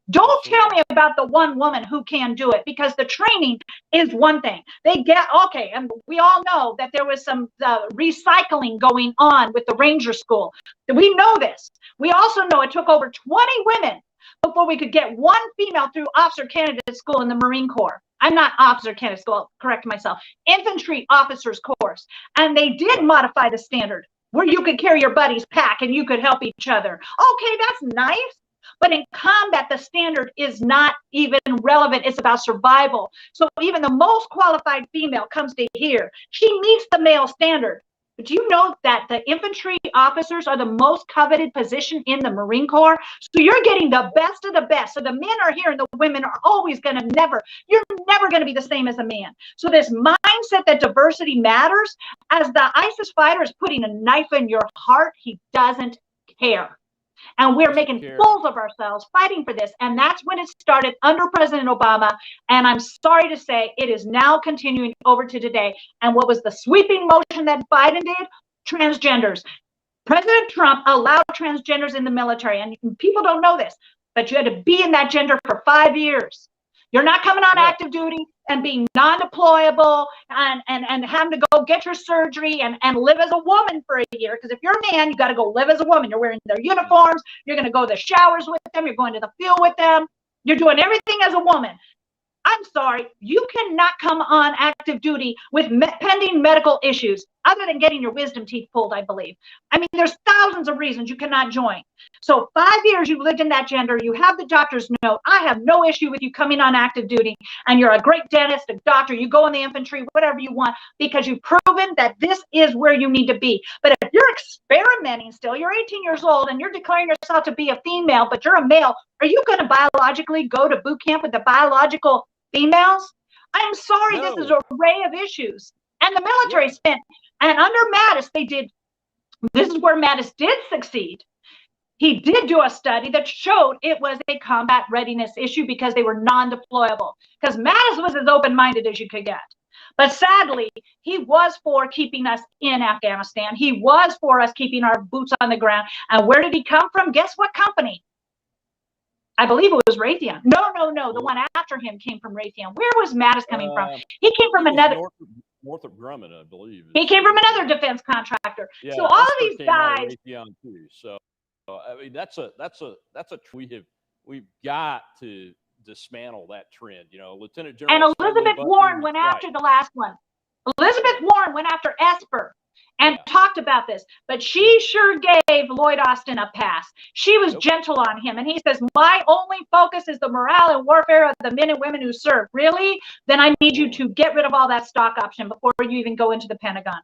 Don't tell me about the one woman who can do it, because the training is one thing. They get, okay, and we all know that there was some recycling going on with the Ranger School. We know this. We also know it took over 20 women before we could get one female through officer candidate school in the Marine Corps. I'm not officer candidate school, correct myself, infantry officers course. And they did modify the standard where you could carry your buddy's pack and you could help each other. Okay, that's nice. But in combat, the standard is not even relevant. It's about survival. So even the most qualified female comes to here. She meets the male standard. But do you know that the infantry officers are the most coveted position in the Marine Corps? So you're getting the best of the best. So the men are here and the women are always going to you're never going to be the same as a man. So this mindset that diversity matters, as the ISIS fighter is putting a knife in your heart, he doesn't care. And we're making fools of ourselves fighting for this. And that's when it started under President Obama. And I'm sorry to say it is now continuing over to today. And what was the sweeping motion that Biden did? Transgenders. President Trump allowed transgenders in the military. And people don't know this, but you had to be in that gender for 5 years. You're not coming on active duty and being non-deployable and having to go get your surgery and live as a woman for a year. Because if you're a man, you got to go live as a woman. You're wearing their uniforms. You're going to go to the showers with them. You're going to the field with them. You're doing everything as a woman. I'm sorry, you cannot come on active duty with pending medical issues other than getting your wisdom teeth pulled, I believe. I mean, there's thousands of reasons you cannot join. So 5 years you've lived in that gender, you have the doctor's note. I have no issue with you coming on active duty, and you're a great dentist, a doctor, you go in the infantry, whatever you want, because you've proven that this is where you need to be. But if you're experimenting still, you're 18 years old and you're declaring yourself to be a female, but you're a male, are you going to biologically go to boot camp with the biological females? I'm sorry, this is an array of issues. And the military spent, and under Mattis, they did, this is where Mattis did succeed. He did do a study that showed it was a combat readiness issue because they were non-deployable. Because Mattis was as open-minded as you could get. But sadly, he was for keeping us in Afghanistan. He was for us keeping our boots on the ground. And where did he come from? Guess what company? I believe it was Raytheon. No. The one after him came from Raytheon. Where was Mattis coming from? He came from another. Northrop Grumman, I believe. He came from another defense contractor. Yeah, so all of these guys. Raytheon too. So I mean, that's a we've got to dismantle that trend. You know, Lieutenant General. And Elizabeth Warren went after the last one. Elizabeth Warren went after Esper and talked about this, but she sure gave Lloyd Austin a pass. She was gentle on him, and he says, my only focus is the morale and warfare of the men and women who serve. Really? Then I need you to get rid of all that stock option before you even go into the Pentagon.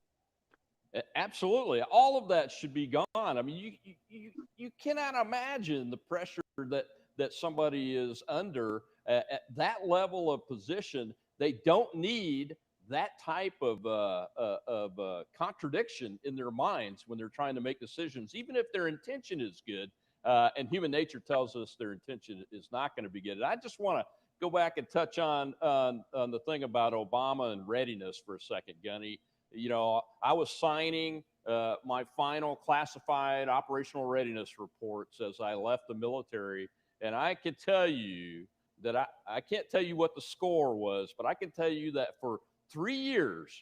Absolutely. All of that should be gone. I mean, you cannot imagine the pressure that somebody is under at that level of position. They don't need that type of contradiction in their minds when they're trying to make decisions, even if their intention is good. And human nature tells us their intention is not going to be good. And I just want to go back and touch on the thing about Obama and readiness for a second, Gunny. You know, I was signing my final classified operational readiness reports as I left the military, and I can tell you that I can't tell you what the score was, but I can tell you that for 3 years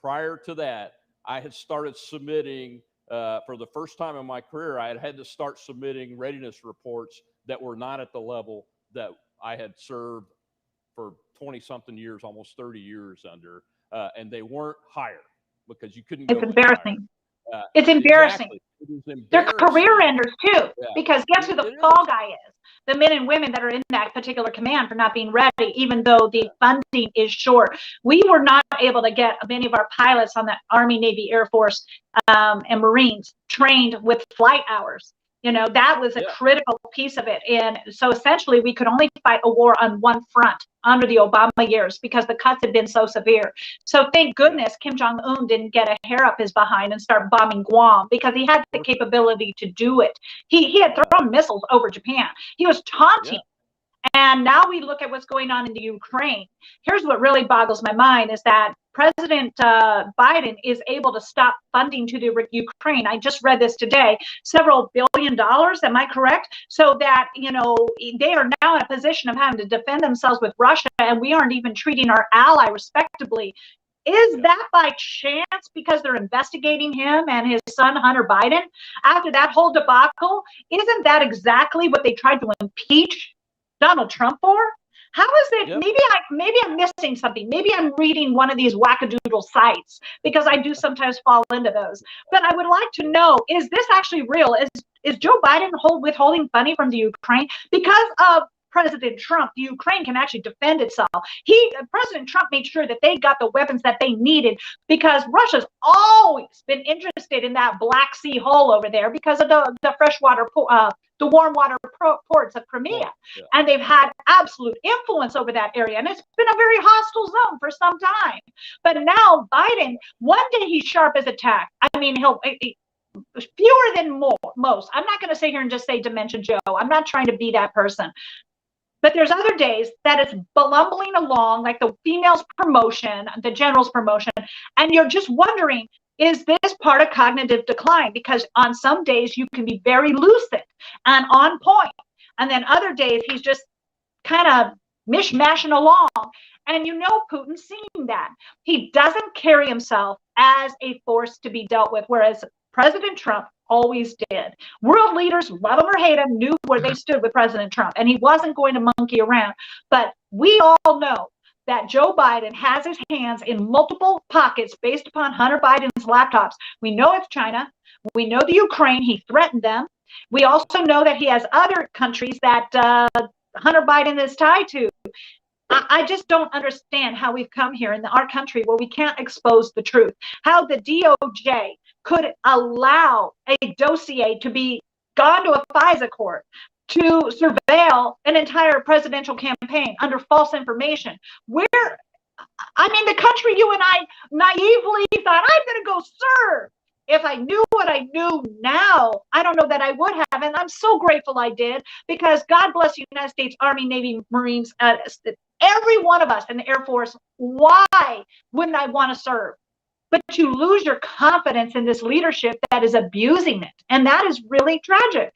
prior to that, I had started submitting, for the first time in my career, I had to start submitting readiness reports that were not at the level that I had served for 20-something years, almost 30 years under, and they weren't higher because you couldn't go. It's embarrassing. It's embarrassing. Exactly. It is embarrassing. They're career enders too, because guess who the fall guy is? The men and women that are in that particular command for not being ready, even though the funding is short. We were not able to get many of our pilots on the Army, Navy, Air Force, and Marines trained with flight hours. You know, that was a critical piece of it. And so essentially we could only fight a war on one front under the Obama years because the cuts had been so severe. So thank goodness Kim Jong-un didn't get a hair up his behind and start bombing Guam, because he had the capability to do it. He had thrown missiles over Japan. He was taunting And now we look at what's going on in the Ukraine. Here's what really boggles my mind is that President Biden is able to stop funding to the Ukraine. I just read this today, several $billions, am I correct? So that, you know, they are now in a position of having to defend themselves with Russia, and we aren't even treating our ally respectably. Is that by chance because they're investigating him and his son, Hunter Biden, after that whole debacle? Isn't that exactly what they tried to impeach Donald Trump for? How is it? Yep. Maybe I'm missing something. Maybe I'm reading one of these wackadoodle sites, because I do sometimes fall into those. But I would like to know, is this actually real? Is Joe Biden withholding funding from the Ukraine because of President Trump? The Ukraine can actually defend itself. President Trump made sure that they got the weapons that they needed, because Russia's always been interested in that Black Sea hole over there because of the freshwater, the warm water ports of Crimea. Yeah. And they've had absolute influence over that area. And it's been a very hostile zone for some time. But now Biden, one day he's sharp as a tack. I mean, he'll fewer than most. I'm not going to sit here and just say Dementia Joe. I'm not trying to be that person. But there's other days that it's bumbling along, like the female's promotion, the general's promotion, and you're just wondering, is this part of cognitive decline? Because on some days you can be very lucid and on point, and then other days he's just kind of mishmashing along. And you know Putin's seeing that. He doesn't carry himself as a force to be dealt with, whereas President Trump always did. World leaders, love him or hate him, knew where they stood with President Trump, and he wasn't going to monkey around. But we all know that Joe Biden has his hands in multiple pockets based upon Hunter Biden's laptops. We know it's China. We know the Ukraine. He threatened them. We also know that he has other countries that Hunter Biden is tied to. I just don't understand how we've come here in our country where we can't expose the truth. How the DOJ could allow a dossier to be gone to a FISA court to surveil an entire presidential campaign under false information. Where, I mean, the country you and I naively thought, I'm going to go serve. If I knew what I knew now, I don't know that I would have. And I'm so grateful I did, because God bless the United States Army, Navy, Marines, every one of us in the Air Force. Why wouldn't I want to serve? But you lose your confidence in this leadership that is abusing it. And that is really tragic.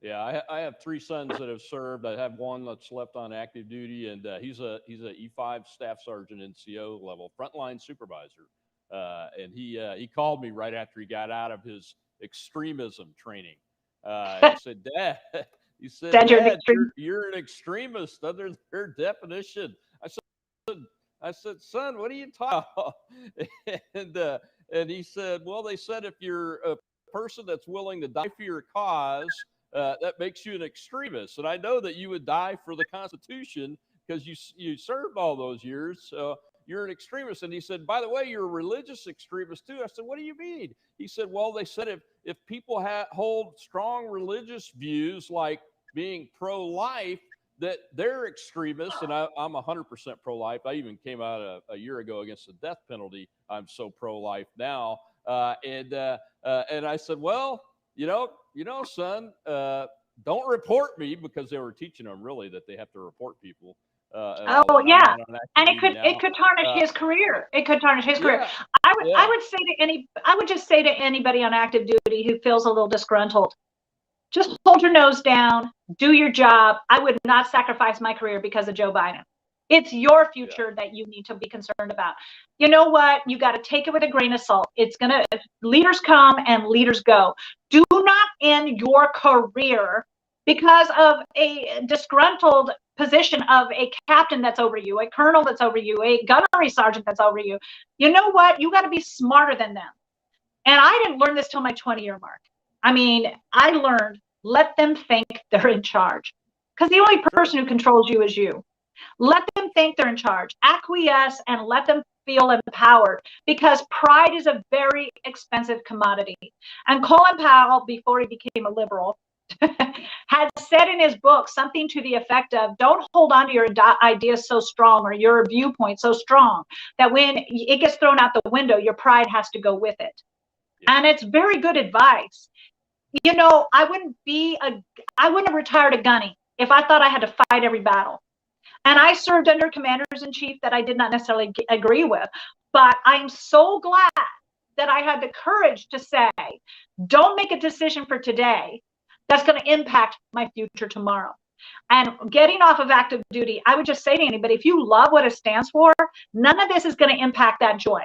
Yeah, I have 3 sons that have served. I have one that's left on active duty, and he's a E5 staff sergeant NCO level, frontline supervisor. And he called me right after he got out of his extremism training. He said, Dad, Dad, you're an extremist under their definition. I said, son, what are you talking about? And he said, well, they said if you're a person that's willing to die for your cause, that makes you an extremist. And I know that you would die for the Constitution because you served all those years. So you're an extremist. And he said, by the way, you're a religious extremist too. I said, what do you mean? He said, well, they said if people hold strong religious views like being pro-life, that they're extremists. And I'm 100% pro-life. I even came out a year ago against the death penalty. I'm so pro-life now. And I said, well, you know, son, don't report me, because they were teaching them really that they have to report people. Oh yeah, and it could tarnish his career. It could tarnish his career. I would just say to anybody on active duty who feels a little disgruntled, just hold your nose down, do your job. I would not sacrifice my career because of Joe Biden. It's your future that you need to be concerned about. You know what? You got to take it with a grain of salt. Leaders come and leaders go. Do not end your career because of a disgruntled position of a captain that's over you, a colonel that's over you, a gunnery sergeant that's over you. You know what? You got to be smarter than them. And I didn't learn this till my 20-year mark. I mean, I learned, let them think they're in charge, because the only person who controls you is you. Let them think they're in charge. Acquiesce and let them feel empowered, because pride is a very expensive commodity. And Colin Powell, before he became a liberal, had said in his book something to the effect of, don't hold on to your ideas so strong, or your viewpoint so strong, that when it gets thrown out the window, your pride has to go with it. Yeah. And it's very good advice. You know, I wouldn't have retired a gunny if I thought I had to fight every battle. And I served under commanders in chief that I did not necessarily agree with. But I'm so glad that I had the courage to say, don't make a decision for today that's going to impact my future tomorrow. And getting off of active duty, I would just say to anybody, if you love what it stands for, none of this is going to impact that joy.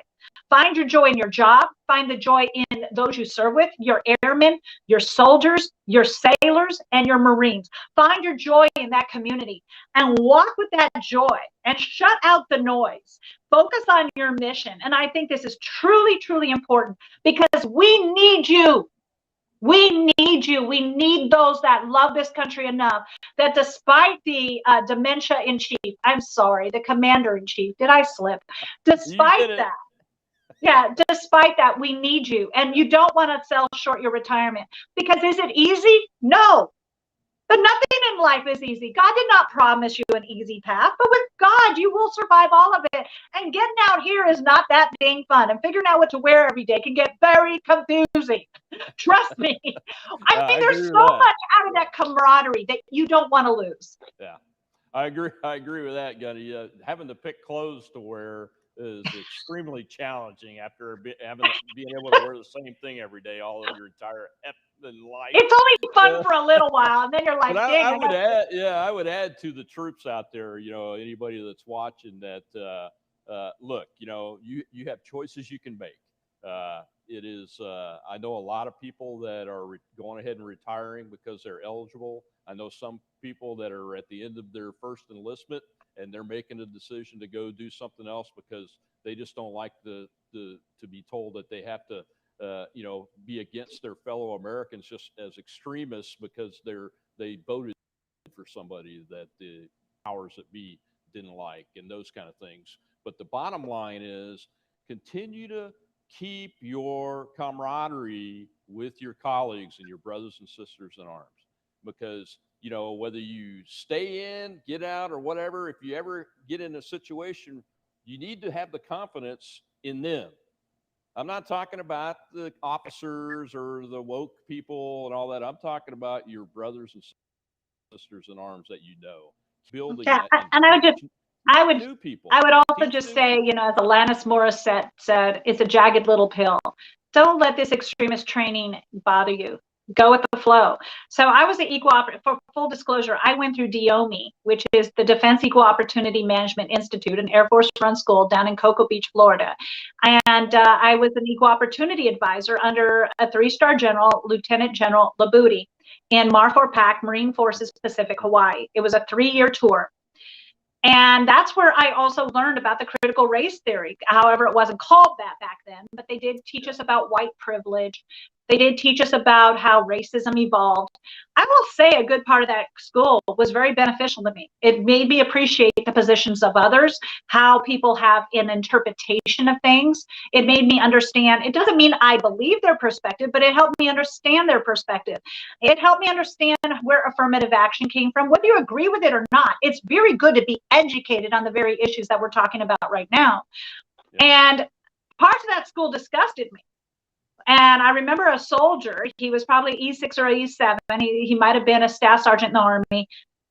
Find your joy in your job. Find the joy in those you serve with, your airmen, your soldiers, your sailors, and your Marines. Find your joy in that community and walk with that joy and shut out the noise. Focus on your mission. And I think this is truly, truly important because we need you. We need you. We need those that love this country enough that despite the dementia in chief, I'm sorry, the commander in chief, did I slip? Despite that, yeah, despite that, we need you. And you don't want to sell short your retirement because is it easy? No. But nothing in life is easy. God did not promise you an easy path, but with God, you will survive all of it. And getting out here is not that dang fun. And figuring out what to wear every day can get very confusing. Trust me. I mean, there's so much out of that camaraderie that you don't want to lose. Yeah, I agree. I agree with that, Gunny. Having to pick clothes to wear is extremely challenging after being able to wear the same thing every day all of your entire life. It's only fun for a little while, and then you're like, dang. I would add to the troops out there, anybody that's watching that, look, you have choices you can make. It is, I know a lot of people that are going ahead and retiring because they're eligible. I know some people that are at the end of their first enlistment and they're making a decision to go do something else because they just don't like to be told that they have to, be against their fellow Americans just as extremists because they voted for somebody that the powers that be didn't like and those kind of things. But the bottom line is continue to keep your camaraderie with your colleagues and your brothers and sisters in arms because, whether you stay in, get out or whatever, if you ever get in a situation, you need to have the confidence in them. I'm not talking about the officers or the woke people and all that. I'm talking about your brothers and sisters in arms that building that. And I would also just say, as Alanis Morissette said, it's a jagged little pill. Don't let this extremist training bother you. Go with the flow. So I was for full disclosure, I went through DOME, which is the Defense Equal Opportunity Management Institute, an Air Force run school down in Cocoa Beach, Florida. And I was an equal opportunity advisor under a 3-star general, Lieutenant General Labuti in Marfor Pac, Marine Forces, Pacific, Hawaii. It was a 3-year tour. And that's where I also learned about the critical race theory. However, it wasn't called that back then, but they did teach us about white privilege. They did teach us about how racism evolved. I will say a good part of that school was very beneficial to me. It made me appreciate the positions of others, how people have an interpretation of things. It made me understand. It doesn't mean I believe their perspective, but it helped me understand their perspective. It helped me understand where affirmative action came from, whether you agree with it or not. It's very good to be educated on the very issues that we're talking about right now. Yeah. And parts of that school disgusted me. And I remember a soldier, he was probably E6 or E7. He might have been a staff sergeant in the Army.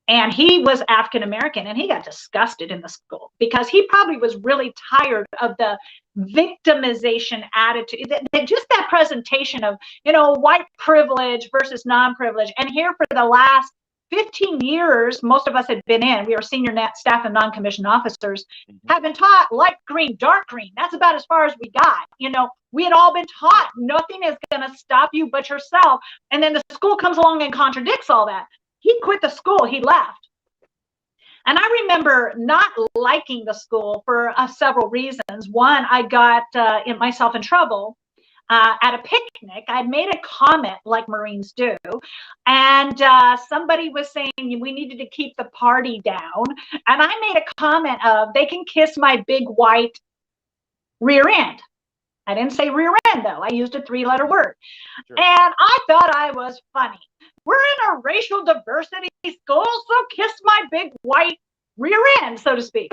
And he was African-American, and he got disgusted in the school because he probably was really tired of the victimization attitude, just that presentation of, white privilege versus non-privilege. And here for the last 15 years, most of us had been we were senior staff and non-commissioned officers, have been taught light green, dark green. That's about as far as we got. We had all been taught nothing is going to stop you but yourself. And then the school comes along and contradicts all that. He quit the school. He left. And I remember not liking the school for several reasons. One, I got myself in trouble. At a picnic, I made a comment like Marines do, and somebody was saying we needed to keep the party down, and I made a comment of they can kiss my big white rear end. I didn't say rear end though. I used a 3-letter word. Sure. And I thought I was funny. We're in a racial diversity school, so kiss my big white rear end, so to speak.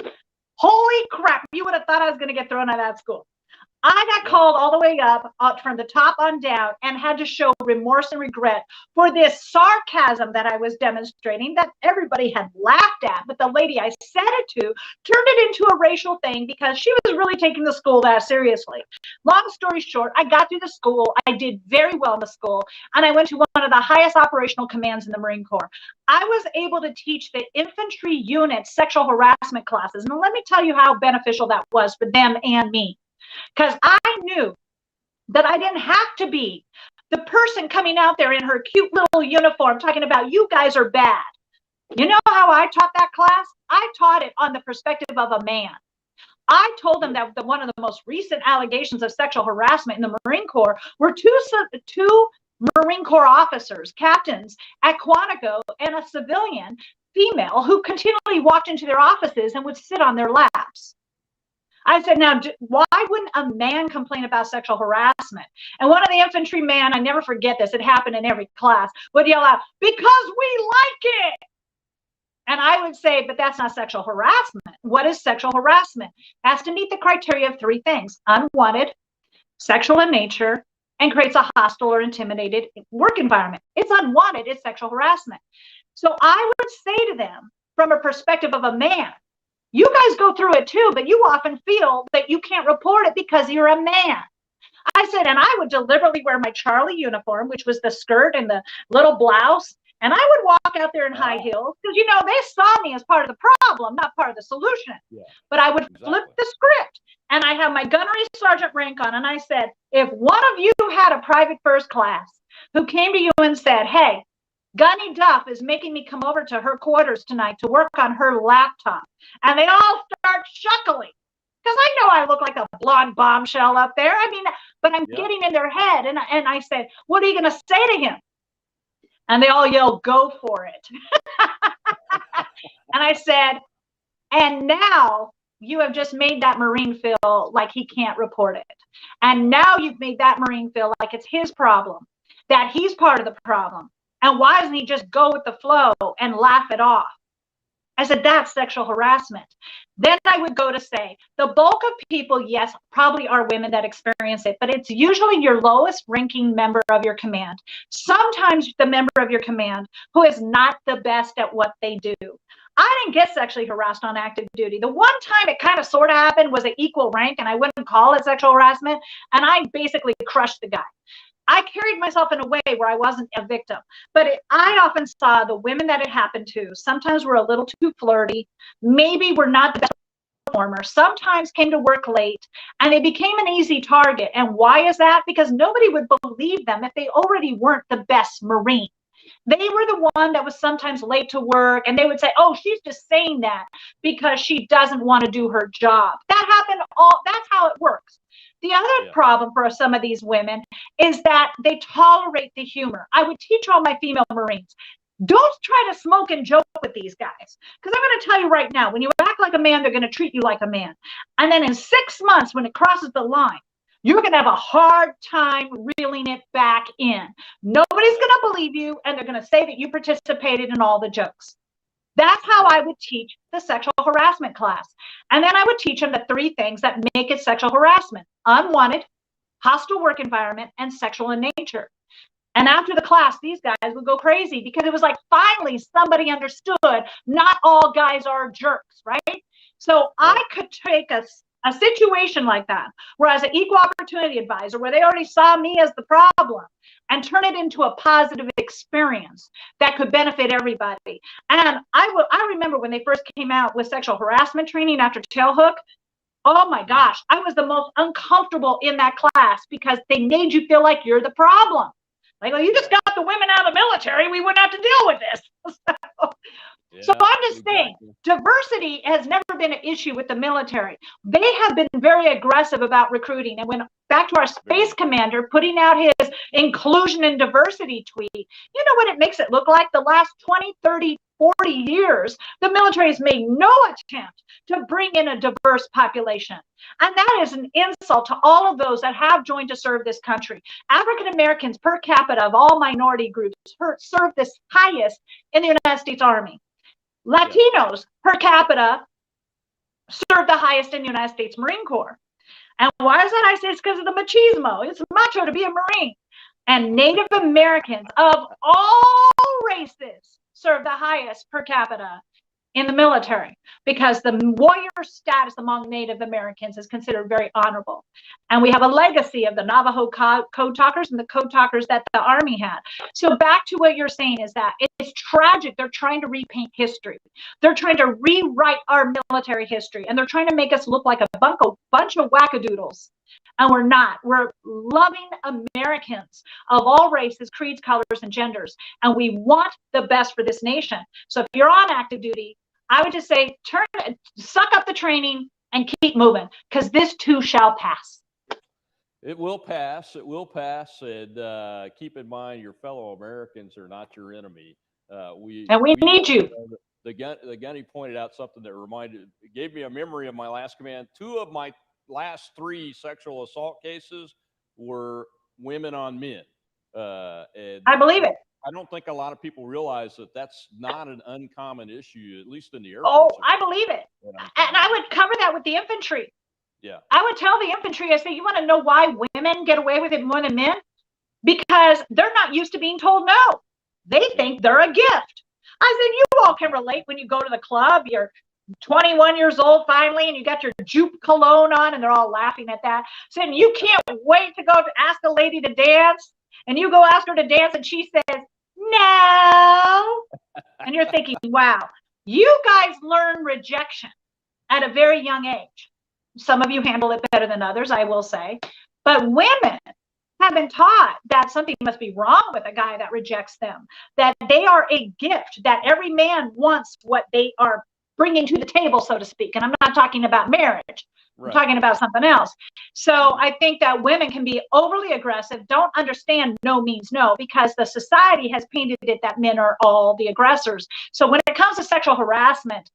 Holy crap, you would have thought I was going to get thrown out of that school. I got called all the way up from the top on down and had to show remorse and regret for this sarcasm that I was demonstrating that everybody had laughed at. But the lady I said it to turned it into a racial thing because she was really taking the school that seriously. Long story short, I got through the school. I did very well in the school, and I went to one of the highest operational commands in the Marine Corps. I was able to teach the infantry unit sexual harassment classes. And let me tell you how beneficial that was for them and me. Because I knew that I didn't have to be the person coming out there in her cute little uniform talking about you guys are bad. You know how I taught that class? I taught it on the perspective of a man. I told them that one of the most recent allegations of sexual harassment in the Marine Corps were two Marine Corps officers, captains at Quantico, and a civilian female who continually walked into their offices and would sit on their laps. I said, now, why wouldn't a man complain about sexual harassment? And one of the infantrymen, I never forget this, it happened in every class, would yell out, because we like it. And I would say, but that's not sexual harassment. What is sexual harassment? It has to meet the criteria of three things: unwanted, sexual in nature, and creates a hostile or intimidated work environment. It's unwanted, it's sexual harassment. So I would say to them, from a perspective of a man, you guys go through it too, but you often feel that you can't report it because you're a man. I said, and I would deliberately wear my Charlie uniform, which was the skirt and the little blouse, and I would walk out there in high heels because, you know, they saw me as part of the problem, not part of the solution. Yeah, but I would flip the script, and I have my gunnery sergeant rank on, and I said, if one of you had a private first class who came to you and said, hey, Gunny Duff is making me come over to her quarters tonight to work on her laptop. And they all start chuckling because I know I look like a blonde bombshell up there. I mean, but I'm getting in their head. And I said, what are you going to say to him? And they all yell, go for it. And I said, and now you have just made that Marine feel like he can't report it. And now you've made that Marine feel like it's his problem, that he's part of the problem. And why doesn't he just go with the flow and laugh it off? I said, that's sexual harassment. Then I would go to say, the bulk of people, yes, probably are women that experience it, but it's usually your lowest ranking member of your command. Sometimes the member of your command who is not the best at what they do. I didn't get sexually harassed on active duty. The one time it kind of sort of happened was an equal rank, and I wouldn't call it sexual harassment, and I basically crushed the guy. I carried myself in a way where I wasn't a victim, but I often saw the women that it happened to sometimes were a little too flirty, maybe were not the best performer, sometimes came to work late, and they became an easy target. And why is that? Because nobody would believe them if they already weren't the best Marine. They were the one that was sometimes late to work, and they would say, oh, she's just saying that because she doesn't want to do her job. That happened that's how it works. The other problem for some of these women is that they tolerate the humor. I would teach all my female Marines, don't try to smoke and joke with these guys. Because I'm going to tell you right now, when you act like a man, they're going to treat you like a man. And then in 6 months, when it crosses the line, you're going to have a hard time reeling it back in. Nobody's going to believe you, and they're going to say that you participated in all the jokes. That's how I would teach the sexual harassment class. And then I would teach them the three things that make it sexual harassment: unwanted, hostile work environment, and sexual in nature. And after the class, these guys would go crazy because it was like, finally, somebody understood not all guys are jerks, right? So I could take a situation like that, where as an equal opportunity advisor, where they already saw me as the problem, and turn it into a positive experience that could benefit everybody. And I remember when they first came out with sexual harassment training after Tailhook, oh my gosh, I was the most uncomfortable in that class because they made you feel like you're the problem. Like, well, you just got the women out of the military, we wouldn't have to deal with this. So I'm just saying, diversity has never been an issue with the military. They have been very aggressive about recruiting. And when back to our space commander putting out his inclusion and diversity tweet, you know what it makes it look like? The last 20, 30, 40 years, the military has made no attempt to bring in a diverse population. And that is an insult to all of those that have joined to serve this country. African Americans per capita of all minority groups serve this highest in the United States Army. Latinos per capita serve the highest in the United States Marine Corps. And why is that? I say it's because of the machismo. It's macho to be a Marine. And Native Americans of all races serve the highest per capita in the military, because the warrior status among Native Americans is considered very honorable. And we have a legacy of the Navajo code talkers and the code talkers that the Army had. So back to what you're saying is that it's tragic. They're trying to repaint history. They're trying to rewrite our military history, and they're trying to make us look like a bunch of wackadoodles. And we're not. We're loving Americans of all races, creeds, colors, and genders. And we want the best for this nation. So if you're on active duty, I would just say, suck up the training and keep moving, because this too shall pass. It will pass. It will pass. And keep in mind, your fellow Americans are not your enemy. We need you. The Gunny pointed out something that gave me a memory of my last command. 2 of my last 3 sexual assault cases were women on men. And I believe it. I don't think a lot of people realize that that's not an uncommon issue, at least in the Air Force. Oh, I believe it. And I would cover that with the infantry. Yeah. I would tell the infantry, I say, you want to know why women get away with it more than men? Because they're not used to being told no. They think they're a gift. I said, you all can relate when you go to the club, you're 21 years old finally, and you got your jupe cologne on, and they're all laughing at that, saying you can't wait to go to ask a lady to dance, and you go ask her to dance, and she says, no. And you're thinking, wow, you guys learn rejection at a very young age. Some of you handle it better than others, I will say. But women have been taught that something must be wrong with a guy that rejects them, that they are a gift, that every man wants what they are bringing to the table, so to speak. And I'm not talking about marriage. Right. I'm talking about something else. So I think that women can be overly aggressive, don't understand no means no, because the society has painted it that men are all the aggressors. So when it comes to sexual harassment,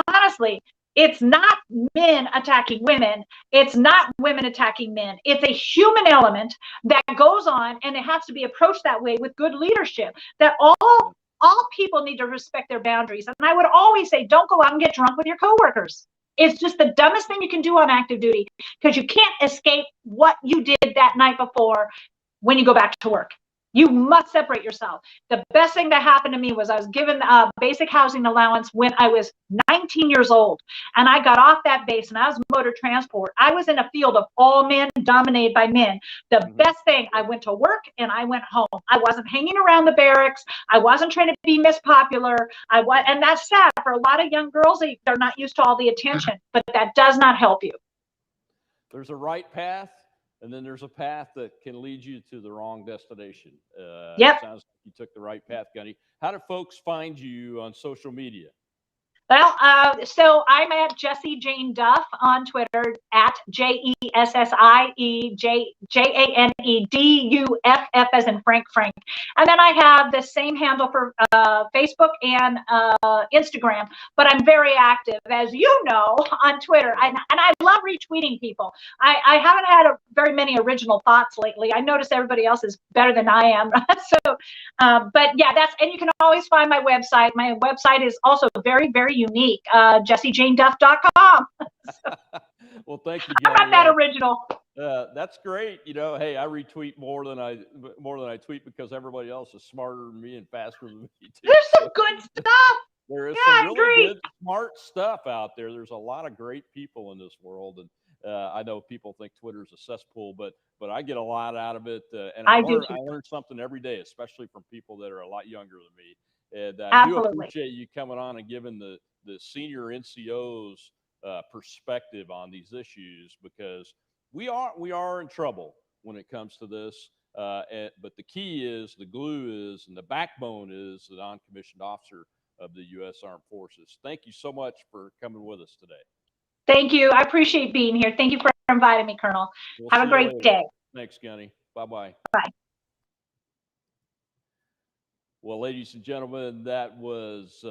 honestly, it's not men attacking women. It's not women attacking men. It's a human element that goes on, and it has to be approached that way with good leadership, that all people need to respect their boundaries. And I would always say, don't go out and get drunk with your coworkers. It's just the dumbest thing you can do on active duty, because you can't escape what you did that night before when you go back to work. You must separate yourself. The best thing that happened to me was I was given a basic housing allowance when I was 19 years old. And I got off that base and I was motor transport. I was in a field of all men, dominated by men. The best thing, I went to work and I went home. I wasn't hanging around the barracks. I wasn't trying to be Miss Popular. And that's sad for a lot of young girls. They're not used to all the attention, but that does not help you. There's a right path, and then there's a path that can lead you to the wrong destination. Yep. It sounds like you took the right path, Gunny. How do folks find you on social media? Well, so I'm at Jessie Jane Duff on Twitter, at JESSIEJANEDUFF as in Frank. And then I have the same handle for Facebook and Instagram, but I'm very active, as you know, on Twitter. And I love retweeting people. I haven't had very many original thoughts lately. I notice everybody else is better than I am. So, but yeah, and you can always find my website. My website is also very, very unique, JessieJaneDuff.com. Well, thank you, I'm not that original. That's great. Hey, I retweet more than I tweet, because everybody else is smarter than me and faster than me too. There's some good stuff. There is some really good, smart stuff out there. There's a lot of great people in this world, and I know people think Twitter's a cesspool, but I get a lot out of it, and I learn something every day, especially from people that are a lot younger than me. And I do appreciate you coming on and giving the senior NCOs perspective on these issues, because we are in trouble when it comes to this. But the key is, the glue is, and the backbone is the non-commissioned officer of the U.S. Armed Forces. Thank you so much for coming with us today. Thank you. I appreciate being here. Thank you for inviting me, Colonel. Have a great day. Thanks, Gunny. Bye-bye. Bye. Well, ladies and gentlemen, that was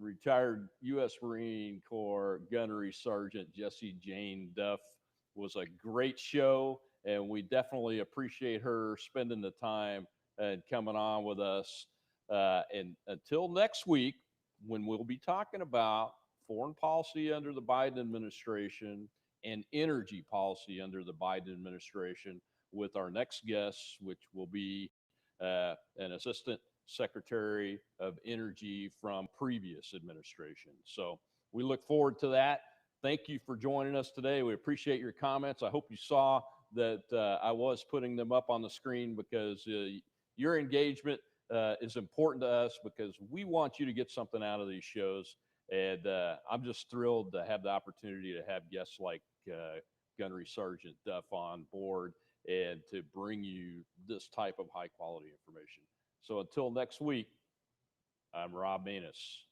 retired U.S. Marine Corps Gunnery Sergeant Jessie Jane Duff. It was a great show, and we definitely appreciate her spending the time and coming on with us. And until next week, when we'll be talking about foreign policy under the Biden administration and energy policy under the Biden administration with our next guest, which will be an assistant secretary of energy from previous administration. So we look forward to that. Thank you for joining us today. We appreciate your comments. I hope you saw that I was putting them up on the screen because your engagement is important to us because we want you to get something out of these shows. And I'm just thrilled to have the opportunity to have guests like Gunnery Sergeant Duff on board and to bring you this type of high quality information. So until next week, I'm Rob Manus.